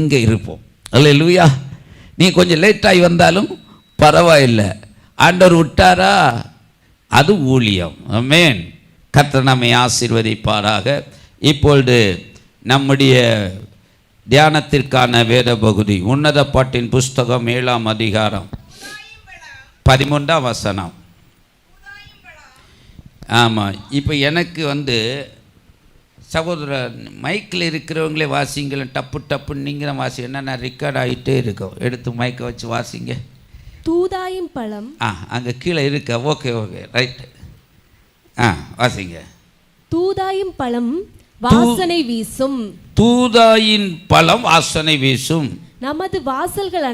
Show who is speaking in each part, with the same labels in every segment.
Speaker 1: இங்கே இருப்போம். அல்லேலூயா. நீ கொஞ்சம் லேட்டாகி வந்தாலும் பரவாயில்லை, ஆண்டவர் விட்டாரா, அது ஊழியம். ஆமென். கர்த்தர் நம்மை ஆசீர்வதிப்பாராக. இப்பொழுது நம்முடைய தியானத்திற்கான வேத பகுதி உன்னத பாட்டின் புஸ்தகம் 7ஆம் அதிகாரம் 13ஆம் வசனம். ஆமாம். இப்போ எனக்கு சகோதரர் மைக்கில் இருக்கிறவங்களே வாசிங்கள, டப்பு டப்புன்னு நீங்களும் வாசி, என்னென்ன ரெக்கார்ட் ஆகிட்டே இருக்கும். எடுத்து மைக்கை வச்சு வாசிங்க.
Speaker 2: தூதாயும் பழம்.
Speaker 1: அங்கே கீழே இருக்க. Okay right. வாசிங்க.
Speaker 2: தூதாயும் பழம் வாசனை வீசும்.
Speaker 1: தூதாயின் பழம் வாசனை வீசும்.
Speaker 2: நமது வாசல்கள்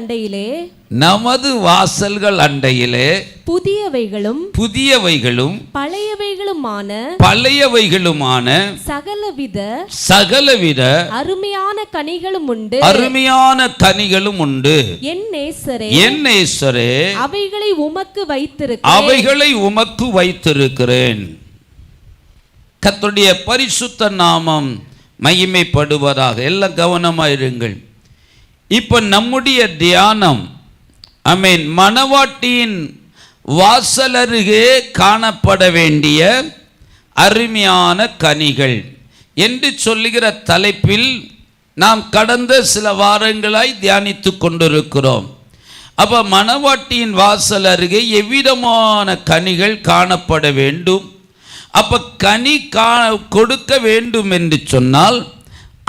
Speaker 2: அண்டையிலே புதியவைகளும்
Speaker 1: பழையவைகளுமான சகலவித
Speaker 2: அருமையான கனிகளும் உண்டு. என் நேசரே அவைகளை உமக்கு வைத்திருக்கிறேன்.
Speaker 1: கர்த்தருடைய பரிசுத்த நாமம் மகிமைப்படுவதாக. எல்லாம் கவனமாயிருங்கள். இப்போ நம்முடைய தியானம் ஆமென், மணவாட்டியின் வாசல் அருகே காணப்பட வேண்டிய அருமையான கனிகள் என்று சொல்லுகிற தலைப்பில் நாம் கடந்த சில வாரங்களாய் தியானித்து கொண்டிருக்கிறோம். அப்போ மணவாட்டியின் வாசல் அருகே எவ்விதமான கனிகள் காணப்பட வேண்டும். அப்போ கனி கொடுக்க வேண்டும் என்று சொன்னால்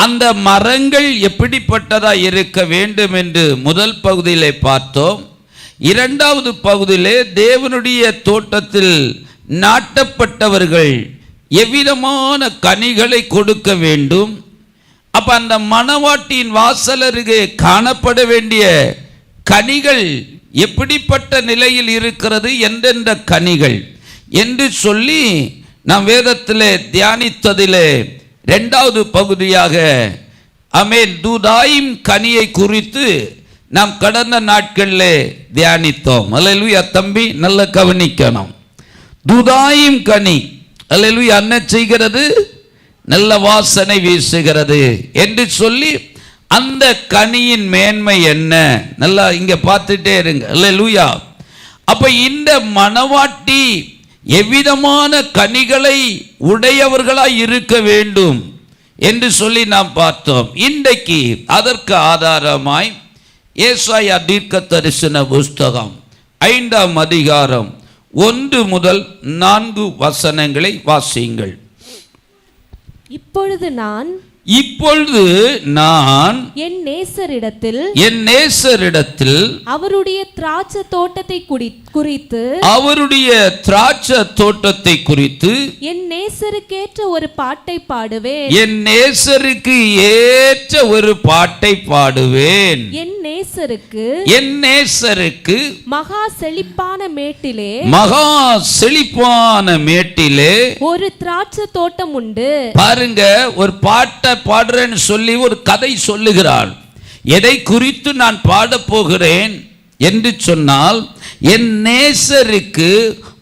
Speaker 1: அந்த மரங்கள் எப்படிப்பட்டதாக இருக்க வேண்டும் என்று முதல் பகுதியிலே பார்த்தோம். இரண்டாவது பகுதியிலே தேவனுடைய தோட்டத்தில் நாட்டப்பட்டவர்கள் எவ்விதமான கனிகளை கொடுக்க வேண்டும். அப்போ அந்த மணவாட்டியின் வாசல் அருகே காணப்பட வேண்டிய கனிகள் எப்படிப்பட்ட நிலையில் இருக்கிறது, எந்தெந்த கனிகள் என்று சொல்லி நாம் வேதத்திலே தியானித்ததிலே இரண்டாவது பகுதியாக ஆமென், தூதாயும் கனியை குறித்து நாம் கடந்த நாட்களிலே தியானித்தோம். அல்லேலூயா. தம்பி நல்ல கவனிக்கணும். தூதாயும் கனி அல்லேலூயா என்ன செய்கிறது? நல்ல வாசனை வீசுகிறது என்று சொல்லி அந்த கனியின் மேன்மை என்ன, நல்லா இங்க பார்த்துட்டே இருங்க. அல்லேலூயா. அப்ப இந்த மணவாட்டி எவ்விதமான கனிகளை உடையவர்களாய் இருக்க வேண்டும் என்று சொல்லி நாம் பார்த்தோம். இன்றைக்கு அதற்கு ஆதாரமாய் ஏசாயா தீர்க்க தரிசன புஸ்தகம் 5ஆம் அதிகாரம் 1 முதல் 4 வசனங்களை வாசியுங்கள்.
Speaker 2: இப்பொழுது நான் என் நேசரிடத்தில் அவருடைய திராட்சை தோட்டத்தை குறித்து என் நேசருக்கேற்ற ஒரு பாட்டை பாடுவேன். என் நேசருக்கு மகா செழிப்பான மேட்டிலே ஒரு திராட்சை தோட்டம் உண்டு.
Speaker 1: பாருங்க, ஒரு பாட்டை பாடுறேன்னு சொல்லி ஒரு கதை சொல்லுகிறாள். எதை குறித்து நான் பாடப் போகிறேன் என்று சொன்னால், என் நேசருக்கு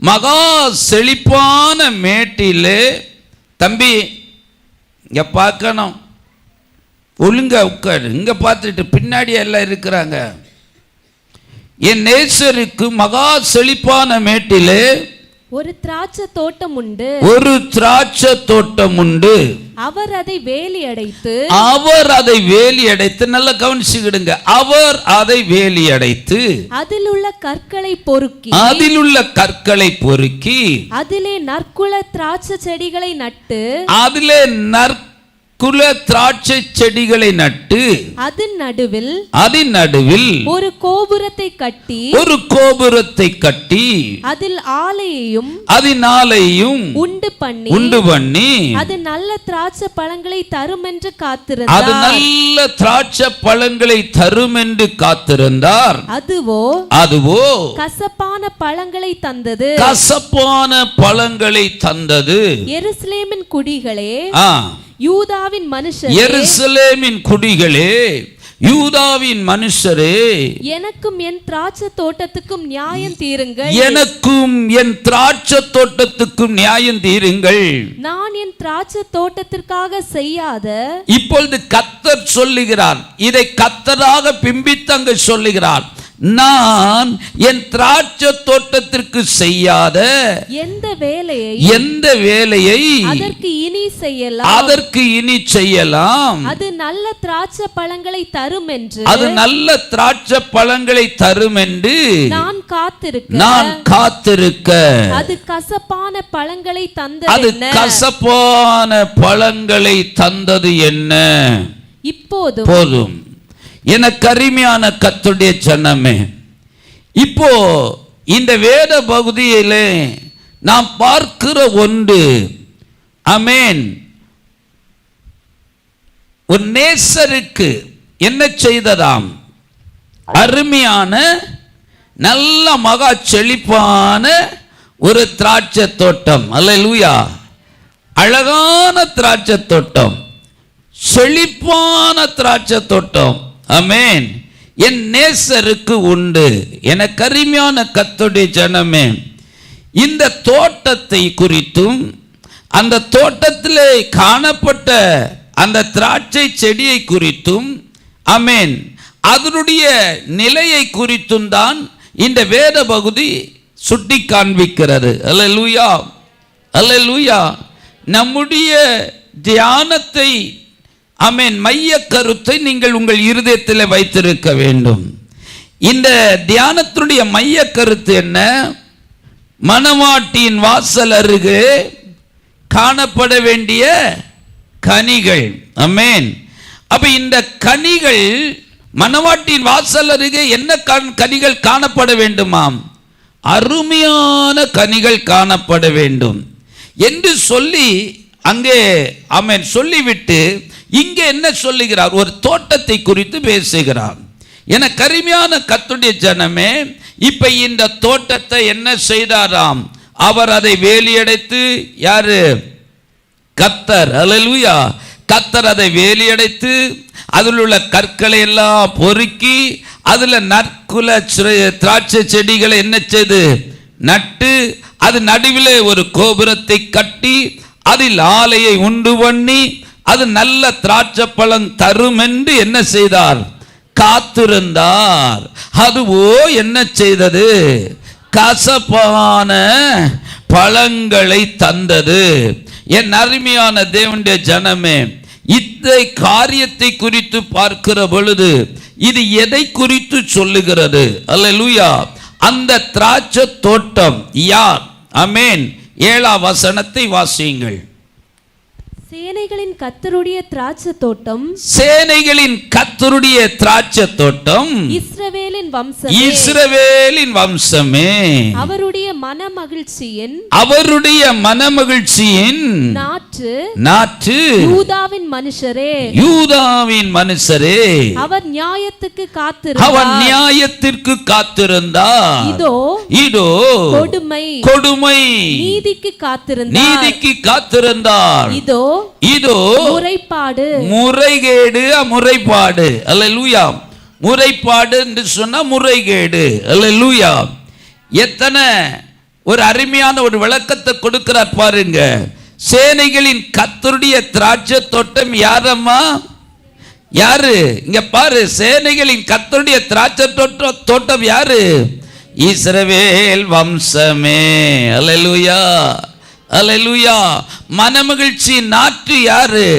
Speaker 1: மகா செழிப்பான மேட்டிலே. தம்பி இங்க பார்க்கணும், ஒழுங்கா உட்காரு. இங்க பார்த்துட்டு பின்னாடி எல்லாம் இருக்கிறாங்க. என் நேசருக்கு மகா செழிப்பான மேட்டிலே
Speaker 2: ஒரு திராட்சை தோட்டம் உண்டு. அவர் அதை வேலி அடைத்து நல்ல கவனிச்சுக்கிடுங்க. அவர் அதை வேலி அடைத்து அதில் உள்ள கற்களை பொறுக்கி அதிலே நற்குல திராட்சை செடிகளை நட்டு அதன் நடுவில் ஒரு கோபுரத்தை கட்டி அதில் ஆலையையும் உண்டு பண்ணி அது நல்ல திராட்சை பழங்களை தரும் என்று காத்திருந்தார். அதுவோ கசப்பான பழங்களை தந்தது. எருசலேமின் குடிகளே, யூதாவின் மனுஷரே,
Speaker 1: எருசலேமின் குடிகளே, யூதாவின் மனுஷரே,
Speaker 2: எனக்கும் என் திராட்சை தோட்டத்துக்கும் நியாயம் தீருங்கள்.
Speaker 1: எனக்கும் என் திராட்சை தோட்டத்துக்கும் நியாயம் தீருங்கள்.
Speaker 2: நான் என் திராட்சை தோட்டத்திற்காக செய்யாத,
Speaker 1: இப்பொழுது கர்த்தர் சொல்லுகிறார், இதை கர்த்தராக பிம்பித்து அங்கு சொல்லுகிறார், நான் என் திராட்சை தோட்டத்திற்கு செய்யாத எந்த வேலையை அதற்கு இனி செய்யலாம்.
Speaker 2: அது நல்ல திராட்சை பழங்களை தரும் என்று நான் காத்திருக்க அது கசப்பான பழங்களை தந்தது என்ன? போதும். எனக்கு அருமையான கர்த்தருடைய ஜனமே, இப்போ இந்த வேத பகுதியிலே நாம் பார்க்கிற ஒன்று, ஆமென், ஒரு நேசருக்கு என்ன செய்ததாம்? அருமையான நல்ல மகா செழிப்பான ஒரு திராட்சை தோட்டம். அல்லேலூயா. அழகான திராட்சை தோட்டம், செழிப்பான திராட்சை தோட்டம். ஆமென். என் நேசருக்கு உண்டு. எனக்கு அருமையான கர்த்தருடைய ஜனமே, இந்த தோட்டத்தை குறித்தும் அந்த தோட்டத்திலே காணப்பட்ட அந்த திராட்சை செடியை குறித்தும், ஆமென், அதனுடைய நிலையை குறித்தும் தான் இந்த வேத பகுதி சுட்டி காண்பிக்கிறது. அல்லேலூயா, அல்லேலூயா. நம்முடைய தியானத்தை, ஆமென், மைய கருத்தை நீங்கள் உங்கள் இருதயத்தில் வைத்திருக்க வேண்டும். இந்த தியானத்தினுடைய மைய கருத்து என்ன? மணவாட்டியின் வாசல் அருகே காணப்பட வேண்டிய கனிகள். ஆமென். அப்ப இந்த கனிகள், மணவாட்டியின் வாசல் அருகே என்ன கனிகள் காணப்பட வேண்டுமாம்? அருமையான கனிகள் காணப்பட வேண்டும் என்று சொல்லி அங்கே, ஆமென், சொல்லிவிட்டு இங்கே என்ன சொல்லுகிறார்? ஒரு தோட்டத்தை குறித்து பேசுகிறார். என கருமையான கர்த்தருடைய ஜனமே, இப்ப இந்த தோட்டத்தை என்ன செய்தாராம்? அவர் அதை வேலியடைத்து, யாரு? கர்த்தர். அல்லேலூயா. கர்த்தர் அதை வேலியடைத்து அதில் உள்ள கற்களை எல்லாம் பொறுக்கி அதுல நற்குல திராட்சை செடிகளை என்ன செய்து நட்டு, அது நடுவிலே ஒரு கோபுரத்தை கட்டி அதில் ஆலையை உண்டு பண்ணி அது நல்ல திராட்சை பழம் தரும் என்று என்ன செய்தார்? காத்திருந்தார். அதுவோ என்ன செய்தது? கசப்பான பழங்களை தந்தது. என் அருமையான தேவனுடைய ஜனமே, இந்த காரியத்தை குறித்து பார்க்கிற பொழுது இது எதை குறித்து சொல்லுகிறது? அல்லேலூயா. அந்த திராட்சை தோட்டம் யார்? ஆமென். 7ஆம் வசனத்தை வாசியுங்கள். சேனைகளின் கர்த்தருடைய திராட்சை தோட்டம்,
Speaker 1: சேனைகளின் கர்த்தருடைய திராட்சை தோட்டம்,
Speaker 2: இஸ்ரவேலின் வம்சமே,
Speaker 1: இஸ்ரவேலின் வம்சமே,
Speaker 2: அவருடைய மனமகிழ்ச்சியின் நாற்று, யூதாவின் மனுஷரே, யூதாவின் மனுஷரே, அவர் நியாயத்துக்கு காத்திருந்தார். இதோ கொடுமை நீதிக்கு காத்திருந்தார். இதோ முறைகேடு. அல்லேலூயா. முறைப்பாடு என்று சொன்னா முறைகேடு. அல்லேலூயா. எத்தனை ஒரு அருமையான ஒரு விளக்கத்தை கொடுக்கிறார் பாருங்க. சேனைகளின் கர்த்தருடைய திராட்சை தோட்டம் யாரம்மா? யாரு? இங்க பாரு, சேனைகளின் கர்த்தருடைய திராட்சை தோட்டம் யாரு? இஸ்ரவேல் வம்சமே. அல்லேலூயா, அல்லேலூயா. மனமகிழ்ச்சி நாற்று யாரு?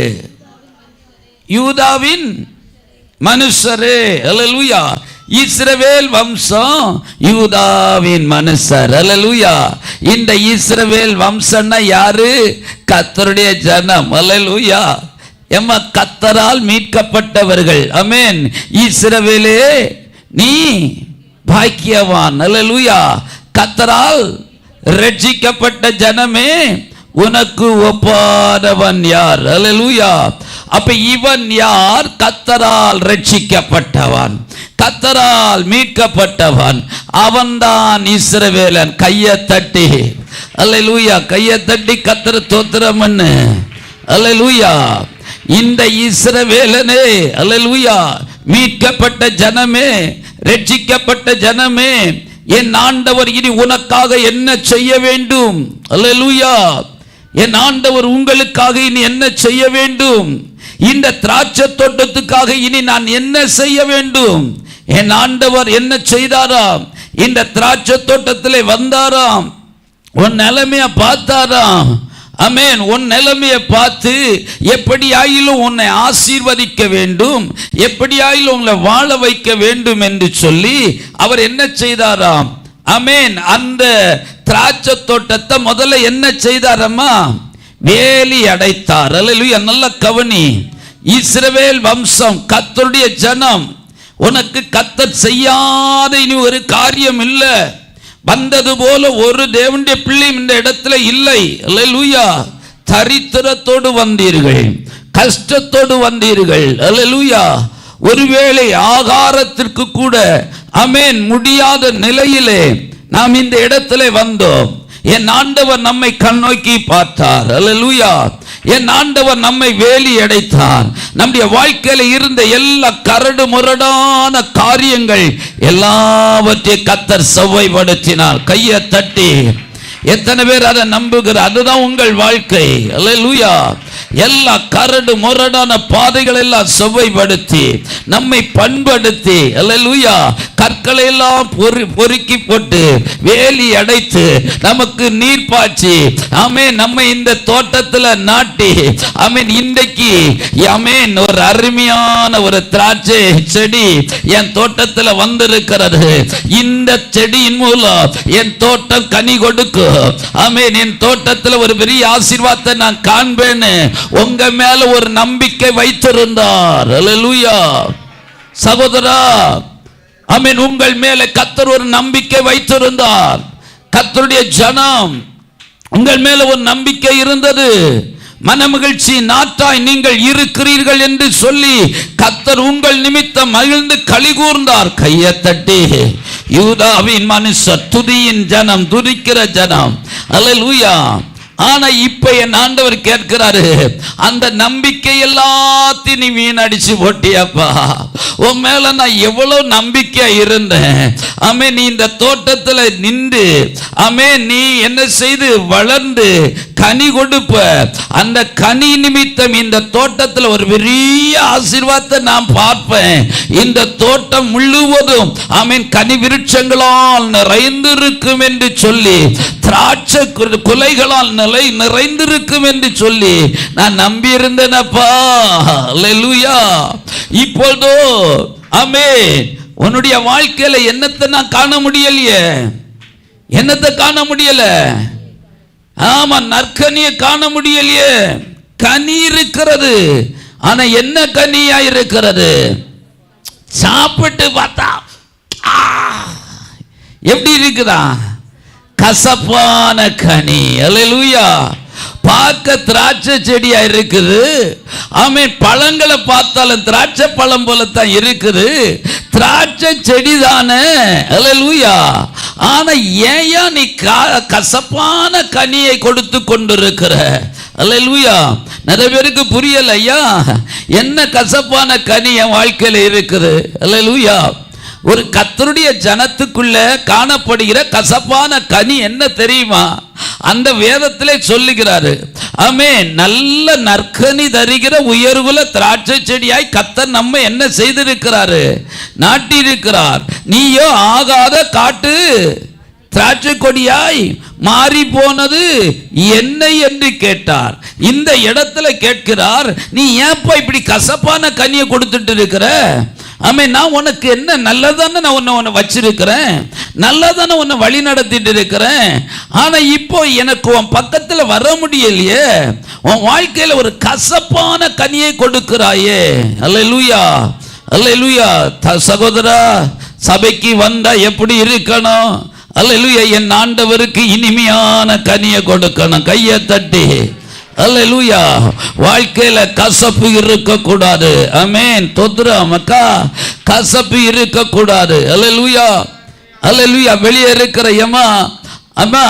Speaker 2: யூதாவின் மனுஷரே. அல்லேலூயா. இஸ்ரவேல் வம்சம் யூதாவின் மனுஷர். அல்லேலூயா. இந்த இஸ்ரவேல் வம்சம்னா யாரு? கர்த்தருடைய ஜனம். அல்லேலூயா. எம்மா, கர்த்தரால் மீட்கப்பட்டவர்கள். ஆமென். இஸ்ரவேலே, நீ பாக்கியவான். அல்லேலூயா. கர்த்தரால் ரட்சிக்கப்பட்ட ஜனமே, உனக்கு ஒப்பானவன் யார்? அல்லேலூயா. அப்ப இவன் யார்? கர்த்தரால் ரட்சிக்கப்பட்டவன், கர்த்தரால் மீட்கப்பட்டவன். அவன்தான் இஸ்ரவேலன். கையை தட்டி, அல்லேலூயா, கையை தட்டி கர்த்தரை ஸ்தோத்திரம் பண்ணு.
Speaker 1: அல்லேலூயா. இந்த இஸ்ரவேலனே, அல்லேலூயா, மீட்கப்பட்ட ஜனமே, ரட்சிக்கப்பட்ட ஜனமே, என் ஆண்டவர் இனி உனக்காக என்ன செய்ய வேண்டும்? அல்லேலூயா. என் ஆண்டவர் உங்களுக்காக இனி என்ன செய்ய வேண்டும்? இந்த திராட்சை தோட்டத்துக்காக இனி நான் என்ன செய்ய வேண்டும்? என் ஆண்டவர் என்ன செய்தாராம்? இந்த திராட்சை தோட்டத்திலே வந்தாராம், உன் நிலைமைய பார்த்தாராம். ஆமென். உன் நிலைமையை பார்த்து எப்படி ஆயிலும் உன்னை ஆசீர்வதிக்க வேண்டும், எப்படி ஆயிலும் உங்களை வாழ வைக்க வேண்டும் என்று சொல்லி அவர் என்ன செய்தாராம்? ஆமென். அந்த திராட்சை தோட்டத்தை முதல்ல என்ன செய்தாரம்மா? வேலி அடைத்தார். அல்லேலூயா. நல்ல கவனி. இஸ்ரவேல் வம்சம், கர்த்தருடைய ஜனம், உனக்கு கர்த்தர் செய்யாத இனி ஒரு காரியம் இல்லை. வந்தது போல ஒரு தேவனுடைய பிள்ளை இந்த இடத்துல இல்லை. அல்லேலூயா. தரித்திரத்தோடு வந்தீர்கள், கஷ்டத்தோடு வந்தீர்கள். அல்லேலூயா. ஒருவேளை ஆகாரத்திற்கு கூட ஆமென் முடியாத நிலையிலே நாம் இந்த இடத்துல வந்தோம். என் ஆண்டவர் நம்மை கண்ணோக்கி பார்த்தார். அல்லேலூயா. என் ஆண்டவர் நம்மை வேலி அடைத்தார். நம்முடைய வாழ்க்கையில இருந்த எல்லா கரடு முரடான காரியங்கள் எல்லாவற்றையும் கர்த்தர் செவ்வாய்ப்படுத்தினார். கையை தட்டி எத்தனை பேர் அதை நம்புகிறார்? அதுதான் உங்கள் வாழ்க்கை. அல்லேலூயா. எல்லா கரடு முரடான பாதைகள் எல்லாம் செவ்வாய்ப்படுத்தி நம்மை பண்படுத்தி, அல்லேலூயா, கற்களை எல்லாம் பொறுக்கி போட்டு வேலி அடைத்து நமக்கு நீர் பாய்ச்சி, ஆமென், நம்மை இந்த தோட்டத்தில் நாட்டி, ஆமென், இன்றைக்கு ஆமென் ஒரு அருமையான ஒரு திராட்சை செடி என் தோட்டத்தில் வந்திருக்கிறது. இந்த செடியின் மூலம் என் தோட்டம் கனி கொடுக்கும். ஆமென். என் தோட்டத்தில் ஒரு பெரிய ஆசீர்வாதத்தை நான் காண்பேன்னு உங்க மேல ஒரு நம்பிக்கை வைத்திருந்தார். அல்லேலூயா. சகோதரா, ஆமென், உங்கள் மேல கர்த்தர் ஒரு நம்பிக்கை வைத்திருந்தார். கர்த்தருடைய ஜனம், உங்கள் மேல ஒரு நம்பிக்கை இருந்தது. மனமகிழ்ச்சி நாட்டாய் நீங்கள் இருக்கிறீர்கள் என்று சொல்லி கர்த்தர் உங்கள் நிமித்தம் மகிழ்ந்து களி கூர்ந்தார். கையை தட்டி யூதாவின் மனுஷர், துதியின் ஜனம், துதிக்கிற ஜனம். அல்லேலூயா. ஆனா இப்ப என் ஆண்டவர் கேட்கிறாரு, அந்த நம்பிக்கை எல்லாத்தையும் நீ வீணடிச்சு போட்டியாப்பா. உன் மேல நான் எவ்வளவு நம்பிக்கையா இருந்தேன். ஆமே, நீ இந்த தோட்டத்துல நின்று, ஆமே, நீ என்ன செய்து வளர்ந்து கனி கொடுப்ப. அந்த கனி நிமித்தம் இந்த தோட்டத்தில் ஒரு பெரிய ஆசீர்வாதத்தை நான் பார்ப்பேன். இந்த தோட்டம் முழுவதும் ஆமென் கனி விருட்சங்களால் நிறைந்திருக்கும் என்று சொல்லி, திராட்சை குலைகளால் நிறைந்திருக்கும் என்று சொல்லி நான் நம்பி இருந்தேனப்பா. அல்லேலூயா. இப்போதோ ஆமென் உன்னுடைய வாழ்க்கையில என்னத்தை நான் காண முடியலையே? என்னத்தை காண முடியல? ஆமா, நற்கனியை காண முடியலையே. கனி இருக்கிறது, ஆனா என்ன கனியா இருக்கிறது? சாப்பிட்டு பார்த்தா எப்படி இருக்குதா? கசப்பான கனி. அல்லேலூயா. பார்க்க திராட்சை செடியா இருக்குது. ஆமென். பழங்களை பார்த்தாலும் திராட்சை பழம் போலத்தான் இருக்குது. திராட்சை செடி தானே. அல்லேலூயா. ஆனா ஏயா நீ கசப்பான கனியை கொடுத்து கொண்டிருக்கிற? அல்லேலூயா. நிறைய பேருக்கு புரியல. ஐயா, என்ன கசப்பான கனி என் வாழ்க்கையில இருக்குது? அல்லேலூயா. ஒரு கர்த்தருடைய ஜனத்துக்குள்ள காணப்படுகிற கசப்பான கனி என்ன தெரியுமா? அந்த வேதத்திலே சொல்லுகிறாரு. ஆமென். நல்ல நற்கனி தருகிற உயர்வுல திராட்சை செடியாய் கர்த்தர் நம்ம என்ன செய்திருக்கிறாரு? நாட்டி இருக்கிறார். நீயோ ஆகாத காட்டு திராட்சை கொடியாய் மாறி போனது என்ன என்று கேட்டார். இந்த இடத்துல கேட்கிறார், நீ ஏன்பா இப்படி கசப்பான கனியை கொடுத்துட்டு இருக்கிற? ஆமென். நான் உனக்கு என்ன நல்லதானே நான் உன்னை வச்சிருக்கிறேன், நல்லதானே உன்னை வழி நடத்திட்டு இருக்கிறேன். ஆனா இப்போ எனக்கு உன் பக்கத்துல வர முடியலையே. உன் வாழ்க்கையில ஒரு கசப்பான கனியை கொடுக்கிறாயே. அல்லேலூயா. அல்லேலூயா. சகோதரா, சபைக்கு வந்தா எப்படி இருக்கணும்? அல்லேலூயா. என் ஆண்டவருக்கு இனிமையான கனியை கொடுக்கணும். கையை தட்டி அல்லேலூயா. வாழ்க்கையில கசப்பு இருக்க கூடாது. ஆமென். தோத்ரம் அக்கா, கசப்பு இருக்க கூடாது. அல்லேலூயா. அல்லேலூயா. வெளியே இருக்கிற அம்மா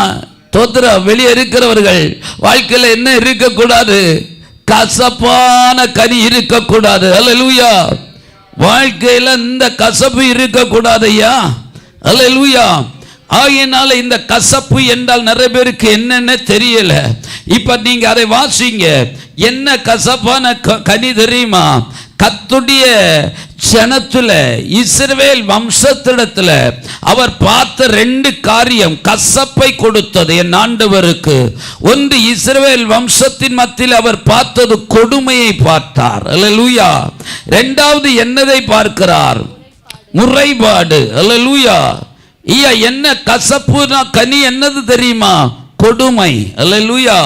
Speaker 1: தோத்ரம், வெளியே இருக்கிறவர்கள் வாழ்க்கையில என்ன இருக்க கூடாது? கசப்பான கனி இருக்கக்கூடாது. அல்லேலூயா. வாழ்க்கையில இந்த கசப்பு இருக்கக்கூடாது ஐயா. அல்லேலூயா. ஆகையினால இந்த கசப்பு என்றால் நிறைய பேருக்கு என்னன்னு தெரியல. இப்ப நீங்க அதை வாசிங்க. என்ன கசப்பான கனி தெரியுமா? கர்த்தருடைய ஜனத்துல, இஸ்ரவேல் வம்சத்திடத்துல அவர் பார்த்த 2 காரியம் கசப்பை கொடுத்தது என் ஆண்டவருக்கு. ஒன்று, இஸ்ரவேல் வம்சத்தின் மத்தியில் அவர் பார்த்தது கொடுமையை பார்த்தார். அல்லேலூயா. இரண்டாவது என்னதை பார்க்கிறார்? முறைப்பாடு. அல்லேலூயா. ஐயா, என்ன கசப்புனா கனி என்னது தெரியுமா? கொடுமை. அல்லேலூயா.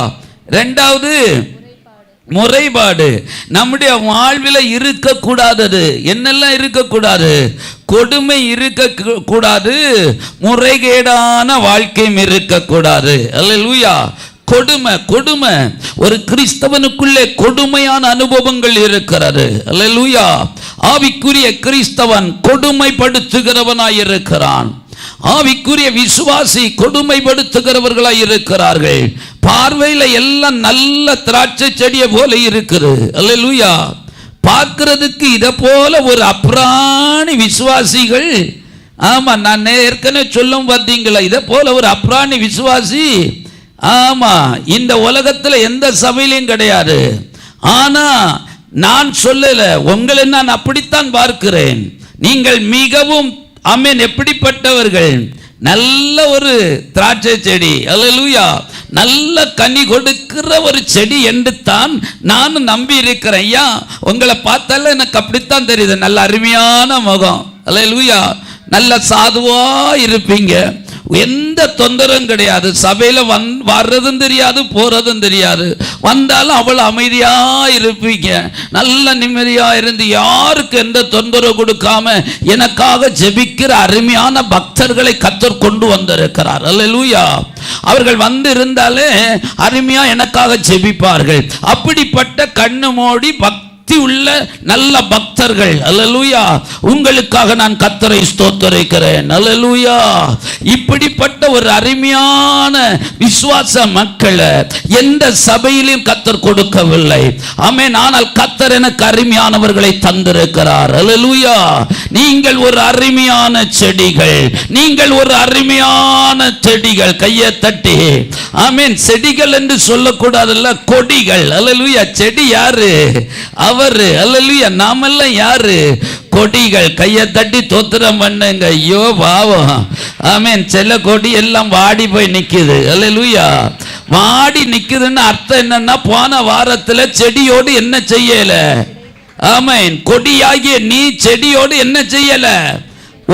Speaker 1: இரண்டாவது முறைப்பாடு. நம்முடைய வாழ்வில் இருக்கக்கூடாதது என்னெல்லாம் இருக்கக்கூடாது? கொடுமை இருக்க கூடாது, முறைகேடான வாழ்க்கையும் இருக்கக்கூடாது. அல்லேலூயா. கொடுமை ஒரு கிறிஸ்தவனுக்குள்ளே கொடுமையான அனுபவங்கள் இருக்கிறது. அல்லேலூயா. ஆவிக்குரிய கிறிஸ்தவன் கொடுமைப்படுத்துகிறவனாய் இருக்கிறான். ஆவிக்குரிய விசுவாசி கொடுமைப்படுத்துகிறவர்களாய் இருக்கிறார்கள். பார்வையில எல்லாம் நல்ல திராட்சை செடியை போல இருக்குது. அல்லேலூயா. பார்க்கிறதுக்கு இத போல ஒரு அப்ராணி விசுவாசிகள். ஆமா, நான் ஏற்கனவே சொல்லும் பார்த்தீங்களா, இத போல ஒரு அப்ராணி விசுவாசி. ஆமா, இந்த உலகத்துல எந்த சபையிலையும் கிடையாது. ஆனா நான் சொல்லல, உங்களை நான் அப்படித்தான் பார்க்கிறேன். நீங்கள் மிகவும் ஆமென் எப்படிப்பட்டவர்கள்? நல்ல ஒரு திராட்சை செடி. அல்லேலூயா. நல்ல கனி கொடுக்கிற ஒரு செடி என்று தான் நானும் நம்பி இருக்கிறேன். ஐயா, உங்களை பார்த்தால எனக்கு அப்படித்தான் தெரியுது. நல்ல அருமையான முகம். அல்லேலூயா. நல்ல சாதுவா இருப்பீங்க. எந்த தொந்தரவும் கிடையாது. சபையில வர்றதும் தெரியாது, போறதும் தெரியாது. வந்தாலும் அவ்வளவு அமைதியா இருப்பீங்க. நல்ல நிம்மதியா இருந்து யாருக்கு எந்த தொந்தரவு கொடுக்காம எனக்காக ஜெபிக்கிற அருமையான பக்தர்களை கர்த்தர் கொண்டு வந்திருக்கிறார். அல்லேலூயா. அவர்கள் வந்து இருந்தாலே அருமையா எனக்காக ஜெபிப்பார்கள். அப்படிப்பட்ட கண்ணு மூடி உள்ள நல்ல பக்தர்கள். அல்லேலூயா. உங்களுக்காக நான் கர்த்தரை ஸ்தோத்திரிக்கிறேன். அல்லேலூயா. இப்படிப்பட்ட ஒரு அருமையான விசுவாச மக்களை எந்த சபையிலும் கர்த்தர் கொடுக்கவில்லை. ஆமென். ஆனால் கர்த்தர் எனக்கு அருமையானவர்களை தந்திருக்கிறார். அல்லேலூயா. நீங்கள் ஒரு அருமையான செடிகள். நீங்கள் ஒரு அருமையான செடிகள். கையை தட்டி ஆமென். செடிகள் என்று சொல்லக்கூடாதுல்ல, கொடிகள். அல்லேலூயா. செடி யாரு? அவரு. அல்லேலூயா. நாமெல்லாம் யாரு? கொடிகள். கையை தட்டி தோத்திரம் பண்ணுங்க. ஐயோ பாவம். ஆமென். சில கொடி எல்லாம் வாடி போய் நிக்குது. அல்லேலூயா. வாடி நிக்குதுன்னு அர்த்தம் என்னன்னா, போன வாரத்துல செடியோடு என்ன செய்யல? ஆமென். கொடியாகிய நீ செடியோடு என்ன செய்யல?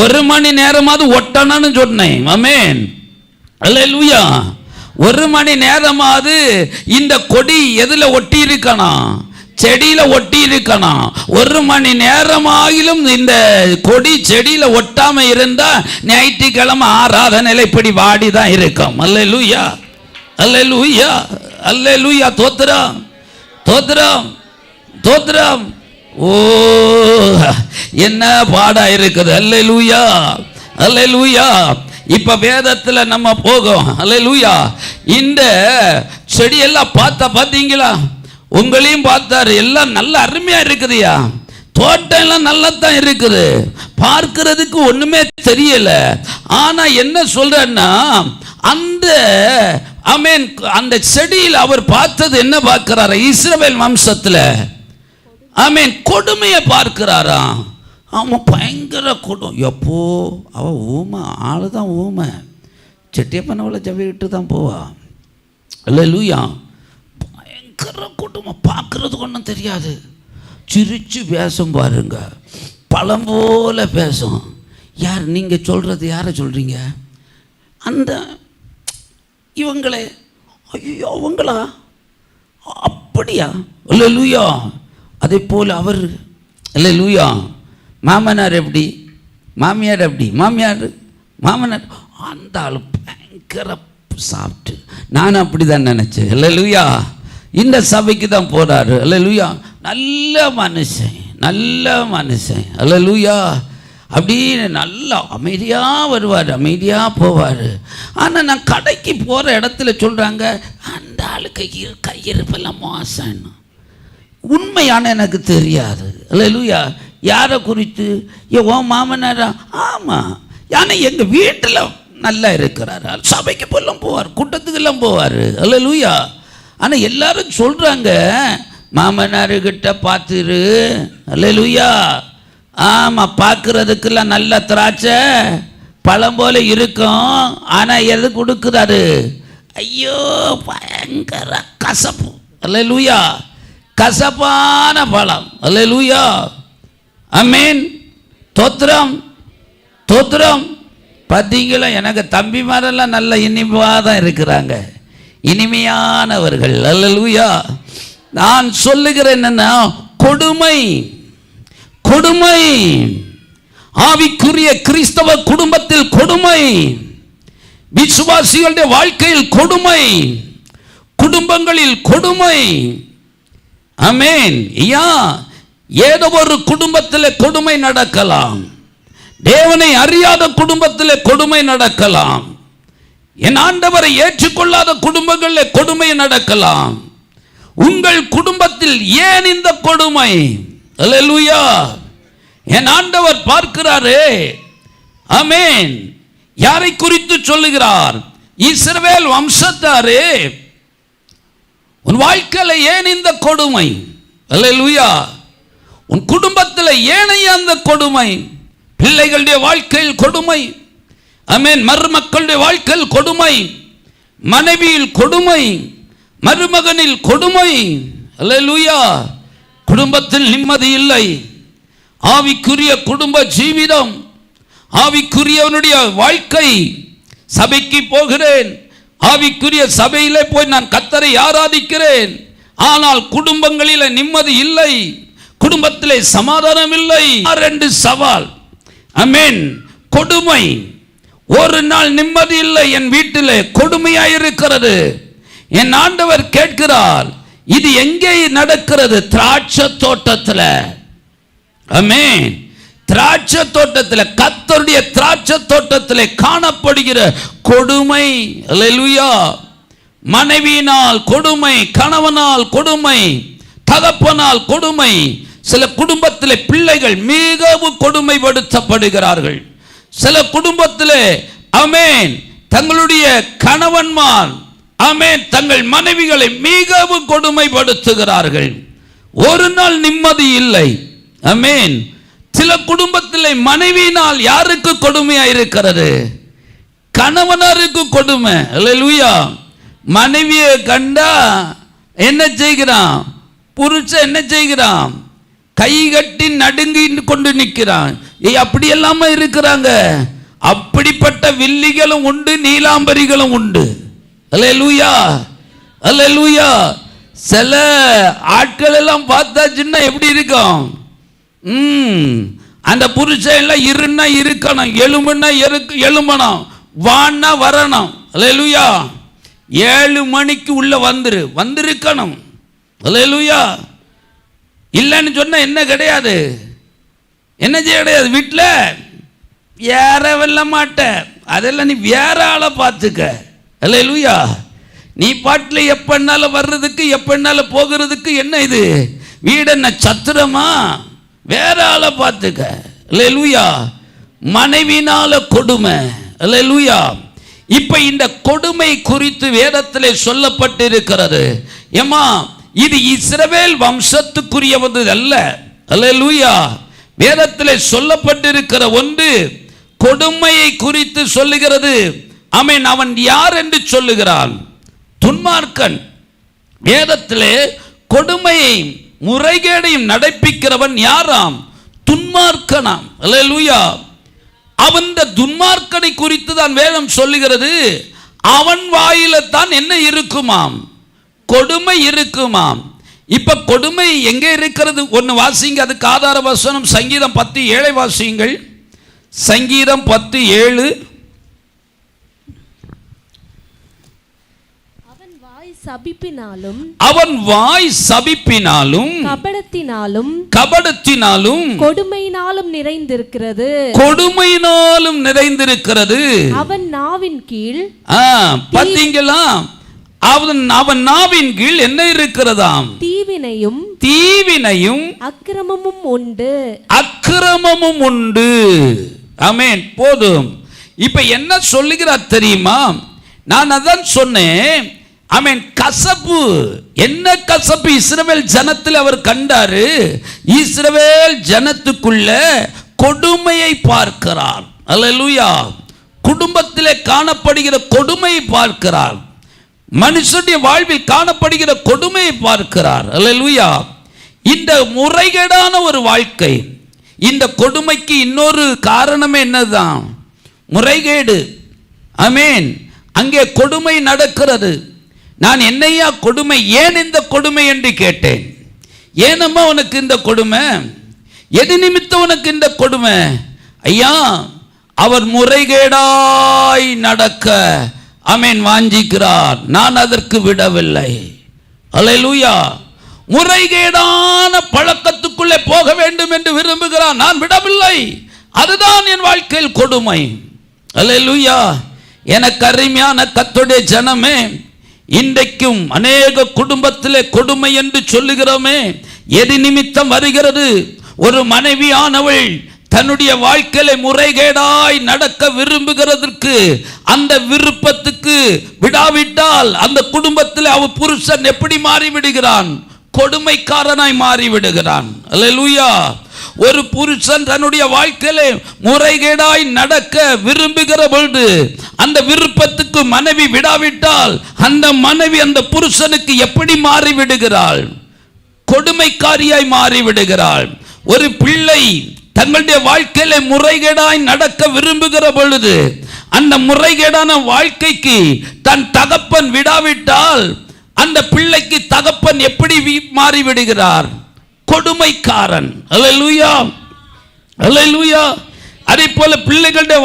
Speaker 1: 1 மணி நேரமாவது ஒட்டணும்னு சொன்னேன். ஆமென். அல்லேலூயா. 1 மணி நேரமாவது இந்த கொடி எதுல ஒட்டி இருக்கணும்? செடியில ஒட்டி இருக்கணும். 1 மணி நேரமாகிலும் இந்த கொடி செடியில ஒட்டாம இருந்தா ஞாயிற்றுக்கிழமை ஆராதனையில இப்படி வாடிதான் இருக்கும். அல்லேலூயா. அல்லேலூயா. அல்லேலூயா. தோத்திரம் தோத்திரம் தோத்திரம். ஓ, என்ன பாடா இருக்குது. அல்லேலூயா. அல்லேலூயா. இப்ப வேதத்துல நம்ம போகும். அல்லேலூயா. இந்த செடியெல்லாம் பார்த்தீங்களா? உங்களையும் பார்த்தாரு. எல்லாம் நல்ல அருமையா இருக்குதுயா. தோட்டம் எல்லாம் நல்லா தான் இருக்குது. பார்க்கிறதுக்கு ஒண்ணுமே தெரியல. ஆனா என்ன சொல்றன்னா, அந்த ஆமென் அந்த செடியில் அவர் பார்த்தது என்ன பார்க்கிறாரா? இஸ்ரவேல் வம்சத்துல ஆமென் கொடுமையை பார்க்கிறாரா? அவன் பயங்கர கொடும். எப்போ அவ ஊமை ஆளுதான் ஊமை. செட்டியப்பனவளை ஜபிட்டு தான் போவா. அல்லேலூயா. பயங்கர கொடுமை. பார்க்கறதுக்கு ஒன்றும் தெரியாது. சிரிச்சு பேசும் பாருங்க. பழம் போல பேசும். யார் நீங்க சொல்றது? யாரை சொல்றீங்க? அந்த இவங்களே. ஐயோ அவங்களா? அப்படியா? அல்லேலூயா. அதே போல் அவர். அல்லேலூயா. மாமனார் எப்படி? மாமியார் எப்படி? மாமனார் அந்த ஆள் பயங்கர சாப்பிட்டு. நான் அப்படிதான் நினைச்சேன். அல்லேலூயா. இந்த சபைக்கு தான் போறாரு. அல்லேலூயா. நல்ல மனுஷன். அல்லேலூயா. அப்படின்னு நல்லா அமைதியா வருவார், அமைதியா போவார். ஆனா நான் கடைக்கு போற இடத்துல சொல்றாங்க, அந்த ஆளு கையிருப்பெல்லாம் மோசம். உண்மையான எனக்கு தெரியாது. அல்லேலூயா. யாரை குறித்து? உன் மாமனாரா? ஆமாம். ஆனால் எங்கள் வீட்டில் நல்லா இருக்கிறாரு, சபைக்கு போலாம் போவார், கூட்டத்துக்கெல்லாம் போவார். அல்லேலூயா. ஆனால் எல்லாரும் சொல்கிறாங்க மாமனாருக்கிட்ட பார்த்துரு. அல்லேலூயா. ஆமாம், பார்க்குறதுக்கெல்லாம் நல்ல திராட்சை பழம் போல இருக்கும், ஆனால் எது கொடுக்குறாரு? ஐயோ பயங்கர கசப்பு. அல்லேலூயா. கசப்பான பழம். அல்லேலூயா. ஆமென். தோத்திரம் தோத்திரம். பார்த்தீங்களா, எனக்கு தம்பி மாதிரிலாம் நல்ல இனிமையாக தான் இருக்கிறாங்க, இனிமையானவர்கள். அல்லேலூயா. நான் சொல்லுகிறேன் என்னன்னா, கொடுமை கொடுமை, ஆவிக்குரிய கிறிஸ்தவ குடும்பத்தில் கொடுமை, விசுவாசிகளுடைய வாழ்க்கையில் கொடுமை, குடும்பங்களில் கொடுமை. ஆமென். ஏதோ ஒரு குடும்பத்தில் கொடுமை நடக்கலாம், தேவனை அறியாத குடும்பத்தில் கொடுமை நடக்கலாம், என் ஆண்டவரை ஏற்றுக்கொள்ளாத குடும்பங்களில் கொடுமை நடக்கலாம். உங்கள் குடும்பத்தில் ஏன் இந்த கொடுமை? அல்லேலூயா. என் ஆண்டவர் பார்க்கிறாரே. ஆமென். யாரை குறித்து சொல்லுகிறார்? இஸ்ரவேல் வம்சத்தாரே, உன் வாழ்க்கையில ஏன் இந்த கொடுமை? அல்லேலூயா. உன் குடும்பத்தில் ஏனைய அந்த கொடுமை? பிள்ளைகளுடைய வாழ்க்கையில் கொடுமை. ஆமென். மருமக்களுடைய வாழ்க்கையில் கொடுமை, மனைவியில் கொடுமை, மருமகனில் கொடுமை. அல்லேலூயா. குடும்பத்தில் நிம்மதி இல்லை. ஆவிக்குரிய குடும்ப ஜீவிதம், ஆவிக்குரியவனுடைய வாழ்க்கை. சபைக்கு போகிறேன், ஆவிக்குரிய சபையிலே போய் நான் கர்த்தரை ஆராதிக்கிறேன், ஆனால் குடும்பங்களில் நிம்மதி இல்லை, குடும்பத்திலே சமாதானம் இல்லை. ரெண்டு சவால். ஆமென். கொடுமை. ஒரு நாள் நிம்மதி இல்லை, என் வீட்டிலே கொடுமையாயிருக்கிறது. என் ஆண்டவர் கேட்கிறார், இது எங்கே நடக்கிறது? திராட்சை தோட்டத்தில். ஆமென். திராட்சை தோட்டத்தில், கர்த்தருடைய திராட்சை தோட்டத்தில் காணப்படுகிற கொடுமை. அல்லேலூயா. மனைவியினால் கொடுமை, கணவனால் கொடுமை, தகப்பனால் கொடுமை. சில குடும்பத்தில் பிள்ளைகள் மிகவும் கொடுமைப்படுத்தப்படுகிறார்கள். சில குடும்பத்தில் ஆமென் தங்களுடைய கணவன்மார் ஆமென் தங்கள் மனைவிகளை மிகவும் கொடுமைப்படுத்துகிறார்கள். ஒரு நாள் நிம்மதி இல்லை. ஆமென். சில குடும்பத்தில் மனைவியினால் யாருக்கு கொடுமையா இருக்கிறது? கணவனாருக்கு கொடுமை. அல்லேலூயா. மனைவியை கண்டா என்ன செய்கிறான்? புருஷன் என்ன செய்கிறான்? கை கட்டி நடுங்கி கொண்டு நிற்கிறான். அப்படி எல்லாம இருக்கிறாங்க. அப்படிப்பட்ட வில்லிகளும் உண்டு, நீலாம்பரிகளும் உண்டு. அல்லேலூயா. அல்லேலூயா. சில ஆட்கள் எல்லாம் பார்த்தாச்சுன்னா எப்படி இருக்கும்? அந்த புருஷன் எல்லாம் இருன்னா இருக்கணும், எலும்புன்னா எலும்பணும், வான்னா வரணும். அல்லேலூயா. 7 மணிக்கு உள்ள வந்திருக்கணும். அல்லேலூயா. இல்லைன்னு சொன்னா என்ன கிடையாது, என்ன செய்ய கிடையாது. வீட்டில் வேற வெல்ல மாட்ட, அதெல்லாம் நீ வேற ஆளை பார்த்துக்க. அல்லேலூயா. நீ பாட்டில் எப்பன்னாலும் வர்றதுக்கு எப்பன்னாலும் போகிறதுக்கு என்ன இது? வீடு என்ன சத்திரமா? வேற ஆளை பார்த்துக்க. அல்லேலூயா. மனைவினால கொடுமை. அல்லேலூயா. இப்ப இந்த கொடுமை குறித்து வேதத்திலே சொல்லப்பட்டிருக்கிறது. ஏமா, இது இஸ்ரவேல் வம்சத்துக்குரியவது அல்ல. அல்லேலூயா. வேதத்திலே சொல்லப்பட்டிருக்கிற ஒன்று கொடுமையை குறித்து சொல்லுகிறது. ஆமென். அவன் யார் என்று சொல்லுகிறான்? துன்மார்க்கன். வேதத்திலே கொடுமையை முறைகேடையும் நடப்பிக்கிறவன் யாராம்? துன்மார்க்கனாம். அல்லேலூயா. அவன் துன்மார்க்கனை குறித்து தான் வேதம் சொல்லுகிறது. அவன் வாயில தான் என்ன இருக்குமாம்? கொடுமை இருக்குமாம். இப்ப கொடுமை எங்கே இருக்கிறது? ஒன்னு வாசிங்க, அதுக்கு ஆதார வசனம் சங்கீதம் 10:7 வாசியுங்கள். சங்கீதம் 10:7. அவன் வாய் சபிப்பினாலும் கபடத்தினாலும்
Speaker 2: கொடுமையினாலும் நிறைந்திருக்கிறது.
Speaker 1: கொடுமையினாலும் நிறைந்திருக்கிறது.
Speaker 2: அவன் நாவின் கீழ்
Speaker 1: பாத்தீங்களா? அவன் நாவின் கீழ் என்ன இருக்கிறதாம்? தீவினையும் அக்கிரமமும் உண்டு. ஆமென். போதும். இப்ப என்ன சொல்லுகிறார் தெரியுமா? நான் அதான் சொன்னேன். ஆமென். கசப்பு. என்ன கசப்பு இஸ்ரவேல் ஜனத்தில் அவர் கண்டாரு? இஸ்ரவேல் ஜனத்துக்குள்ள கொடுமையை பார்க்கிறார். அல்லேலூயா. குடும்பத்திலே காணப்படுகிற கொடுமையை பார்க்கிறார். மனுஷனுடைய வாழ்வில் காணப்படுகிற கொடுமையை பார்க்கிறார். அல்லேலூயா. இந்த முறைகேடான ஒரு வாழ்க்கை, இந்த கொடுமைக்கு இன்னொரு காரணமே என்னதான்? முறைகேடு. ஆமென். அங்கே கொடுமை நடக்கிறது. நான் என்னையா கொடுமை, ஏன் இந்த கொடுமை என்று கேட்டேன். ஏனம்மா உனக்கு இந்த கொடுமை? எது நிமித்தம் உனக்கு இந்த கொடுமை? ஐயா, அவர் முறைகேடாய் நடக்க ஆமென் வாஞ்சிக்கிறார். நான் அதற்கு விடவில்லை. அல்லேலூயா. முறைகேடான பழக்கத்துக்குள்ளே போக வேண்டும் என்று விரும்புகிறான். நான் விடவில்லை. அதுதான் என் வாழ்க்கையில் கொடுமை. அல்லேலூயா. எனக்கு அருமையான கர்த்தருடைய ஜனமே, இன்றைக்கும் அநேக குடும்பத்திலே கொடுமை என்று சொல்லுகிறோமே, எது நிமித்தம் வருகிறது? ஒரு மனைவியானவள் தன்னுடைய வாழ்க்கையில முறைகேடாய் நடக்க விரும்புகிறதற்கு, அந்த விருப்பத்துக்கு விடாவிட்டால் அந்த குடும்பத்தில் அவ புருஷன் எப்படி மாறிவிடுகிறான்? கொடுமைக்காரனாய் மாறிவிடுகிறான். அல்லேலூயா. ஒரு புருஷன் தன்னுடைய வாழ்க்கையில முறைகேடாய் நடக்க விரும்புகிற பொழுது, அந்த விருப்பத்துக்கு மனைவி விடாவிட்டால் அந்த மனைவி அந்த புருஷனுக்கு எப்படி மாறிவிடுகிறாள்? கொடுமைக்காரியாய் மாறிவிடுகிறாள். ஒரு பிள்ளை தங்களுடைய வாழ்க்கையில முறைகேடாய் நடக்க விரும்புகிற பொழுது, அந்த முறைகேடான வாழ்க்கைக்கு தன் தகப்பன் விடாவிட்டால் அந்த பிள்ளைக்கு தகப்பன் எப்படி மாறிவிடுகிறார்? கொடுமைக்காரன். அல்லேலூயா. அல்லேலூயா. அதே போல பிள்ளைகளுடைய